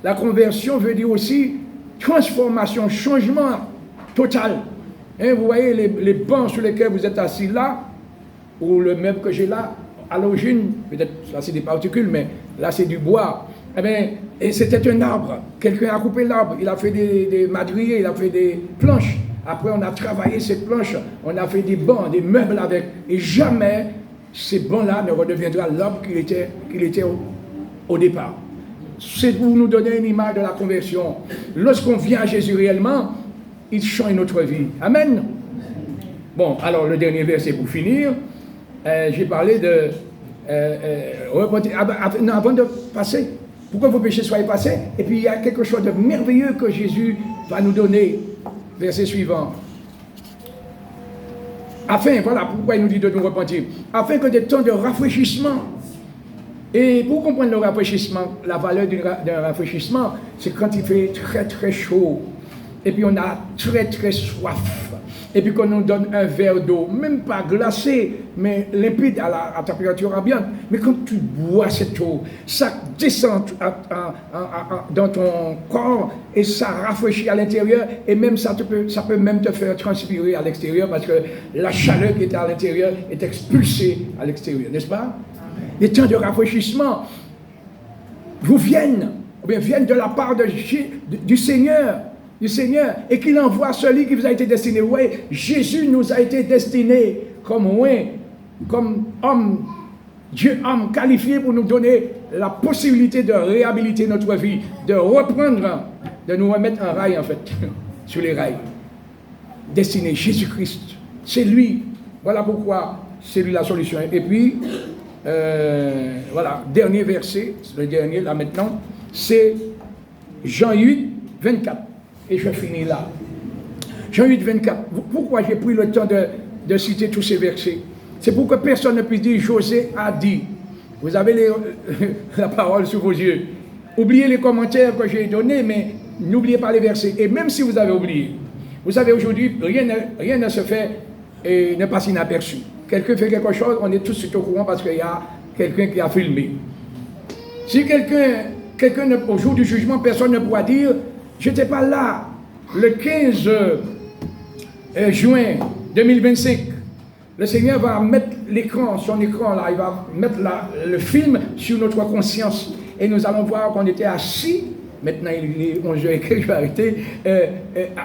La conversion veut dire aussi transformation, changement total. Hein, vous voyez les bancs sur lesquels vous êtes assis là, ou le meuble que j'ai là, à l'origine, peut-être là c'est des particules, mais là c'est du bois. Eh bien, et c'était un arbre. Quelqu'un a coupé l'arbre, il a fait des madriers, il a fait des planches. Après, on a travaillé cette planche, on a fait des bancs, des meubles avec. Et jamais ces bancs-là ne redeviendra l'arbre qu'il était au départ. C'est pour nous donner une image de la conversion. Lorsqu'on vient à Jésus réellement, il change notre vie. Amen. Bon, alors le dernier verset pour finir. J'ai parlé de avant de passer, pourquoi vos péchés soient passés, et puis il y a quelque chose de merveilleux que Jésus va nous donner. Verset suivant. Voilà pourquoi il nous dit de nous repentir. Afin que des temps de rafraîchissement, et pour comprendre le rafraîchissement, la valeur d'un rafraîchissement, c'est quand il fait très très chaud, et puis on a très très soif. Et puis qu'on nous donne un verre d'eau, même pas glacé, mais limpide à température ambiante. Mais quand tu bois cette eau, ça descend dans ton corps et ça rafraîchit à l'intérieur. Et même ça peut même te faire transpirer à l'extérieur parce que la chaleur qui était à l'intérieur est expulsée à l'extérieur, n'est-ce pas? Les temps de rafraîchissement viennent de la part du Seigneur. Et qu'il envoie celui qui vous a été destiné. Oui, Jésus nous a été destiné comme homme, Dieu homme qualifié pour nous donner la possibilité de réhabiliter notre vie, de reprendre, de nous remettre en rail en fait, sur les rails. Destiné Jésus-Christ, c'est lui. Voilà pourquoi c'est lui la solution. Et puis, voilà, dernier verset, le dernier là maintenant, c'est Jean 8, 24. Et je finis là. Jean 8, 24. Pourquoi j'ai pris le temps de citer tous ces versets? C'est pour que personne ne puisse dire José a dit. Vous avez la parole sous vos yeux. Oubliez les commentaires que j'ai donnés, mais n'oubliez pas les versets. Et même si vous avez oublié, vous savez aujourd'hui, rien ne se fait et ne passe inaperçu. Quelqu'un fait quelque chose, on est tous au courant parce qu'il y a quelqu'un qui a filmé. Si quelqu'un au jour du jugement, personne ne pourra dire je n'étais pas là le 15 juin 2025 le Seigneur va mettre son écran là, il va mettre le film sur notre conscience. Et nous allons voir qu'on était assis, maintenant il est 11h, je vais arrêter,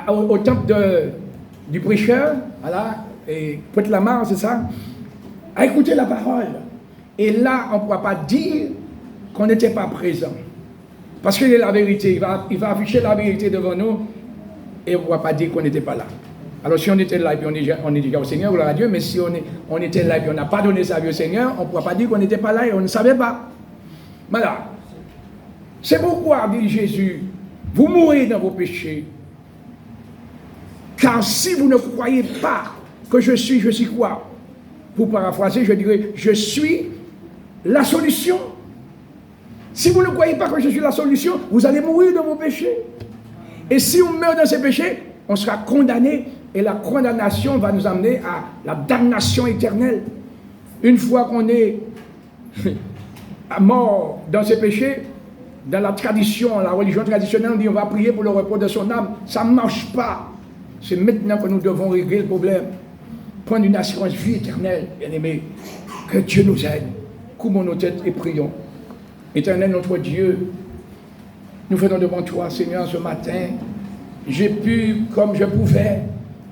au temple du prêcheur, voilà, et Pointe-la-Mare, c'est ça, à écouter la parole. Et là, on ne pourra pas dire qu'on n'était pas présent. Parce qu'il est la vérité, il va afficher la vérité devant nous, et on ne pourra pas dire qu'on n'était pas là. Alors si on était là et puis on est déjà au Seigneur, gloire à Dieu, mais si on était là et puis on n'a pas donné sa vie au Seigneur, on ne pourra pas dire qu'on n'était pas là et on ne savait pas. Voilà. C'est pourquoi, dit Jésus, vous mourrez dans vos péchés. Car si vous ne croyez pas que je suis quoi? Pour paraphraser, je dirais, je suis la solution. Si vous ne croyez pas que je suis la solution, vous allez mourir dans vos péchés. Et si on meurt dans ces péchés, on sera condamné. Et la condamnation va nous amener à la damnation éternelle. Une fois qu'on est mort dans ces péchés, dans la tradition, la religion traditionnelle, on dit on va prier pour le repos de son âme. Ça ne marche pas. C'est maintenant que nous devons régler le problème. Prendre une assurance vie éternelle, bien-aimés. Que Dieu nous aide. Couvrons nos têtes et prions. Éternel notre Dieu, nous venons devant toi, Seigneur, ce matin. J'ai pu, comme je pouvais,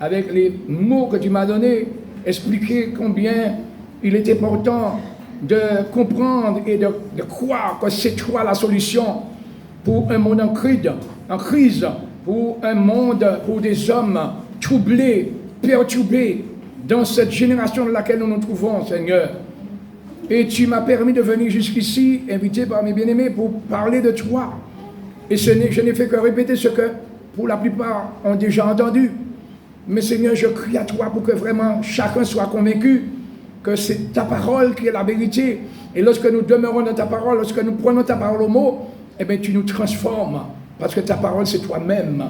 avec les mots que tu m'as donnés, expliquer combien il est important de comprendre et de croire que c'est toi la solution pour un monde en crise, pour un monde, pour des hommes troublés, perturbés dans cette génération dans laquelle nous nous trouvons, Seigneur. Et tu m'as permis de venir jusqu'ici, invité par mes bien-aimés, pour parler de toi. Et je n'ai fait que répéter ce que, pour la plupart, ont déjà entendu. Mais Seigneur, je crie à toi pour que vraiment chacun soit convaincu que c'est ta parole qui est la vérité. Et lorsque nous demeurons dans ta parole, lorsque nous prenons ta parole au mot, eh bien tu nous transformes. Parce que ta parole, c'est toi-même.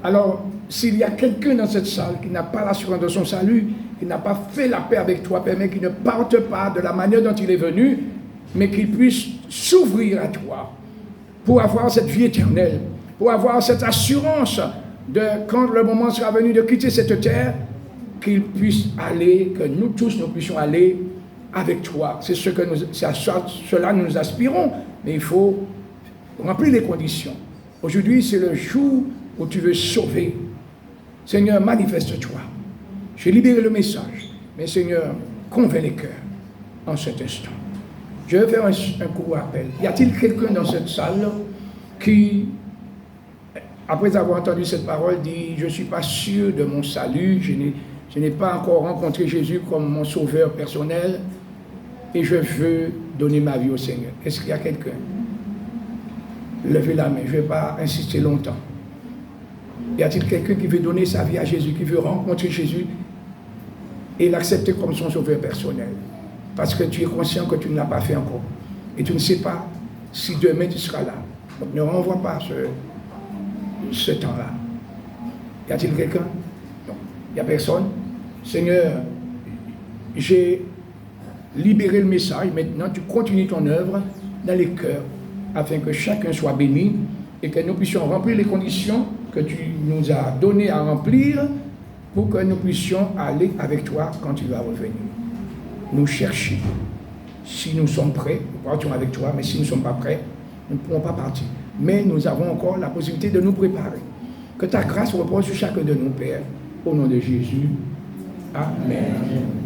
Alors, s'il y a quelqu'un dans cette salle qui n'a pas l'assurance de son salut, qui n'a pas fait la paix avec toi, permets qu'il ne parte pas de la manière dont il est venu, mais qu'il puisse s'ouvrir à toi pour avoir cette vie éternelle, pour avoir cette assurance de, quand le moment sera venu de quitter cette terre, qu'il puisse aller, que nous tous, nous puissions aller avec toi. C'est à cela nous aspirons, mais il faut remplir les conditions. Aujourd'hui, c'est le jour où tu veux sauver. Seigneur, manifeste-toi. J'ai libéré le message, mais Seigneur, convainc les cœurs en cet instant. Je vais faire un court appel. Y a-t-il quelqu'un dans cette salle qui, après avoir entendu cette parole, dit « Je ne suis pas sûr de mon salut, je n'ai pas encore rencontré Jésus comme mon sauveur personnel et je veux donner ma vie au Seigneur. » Est-ce qu'il y a quelqu'un? Levez la main, je ne vais pas insister longtemps. Y a-t-il quelqu'un qui veut donner sa vie à Jésus, qui veut rencontrer Jésus et l'accepter comme son sauveur personnel? Parce que tu es conscient que tu ne l'as pas fait encore. Et tu ne sais pas si demain tu seras là. Donc ne renvoie pas ce temps-là. Y a-t-il quelqu'un? Non. Il n'y a personne? Seigneur, j'ai libéré le message. Maintenant, tu continues ton œuvre dans les cœurs afin que chacun soit béni et que nous puissions remplir les conditions que tu nous as données à remplir pour que nous puissions aller avec toi quand tu vas revenir. Nous cherchons. Si nous sommes prêts, nous partons avec toi, mais si nous ne sommes pas prêts, nous ne pourrons pas partir. Mais nous avons encore la possibilité de nous préparer. Que ta grâce repose sur chacun de nous, Père, au nom de Jésus. Amen.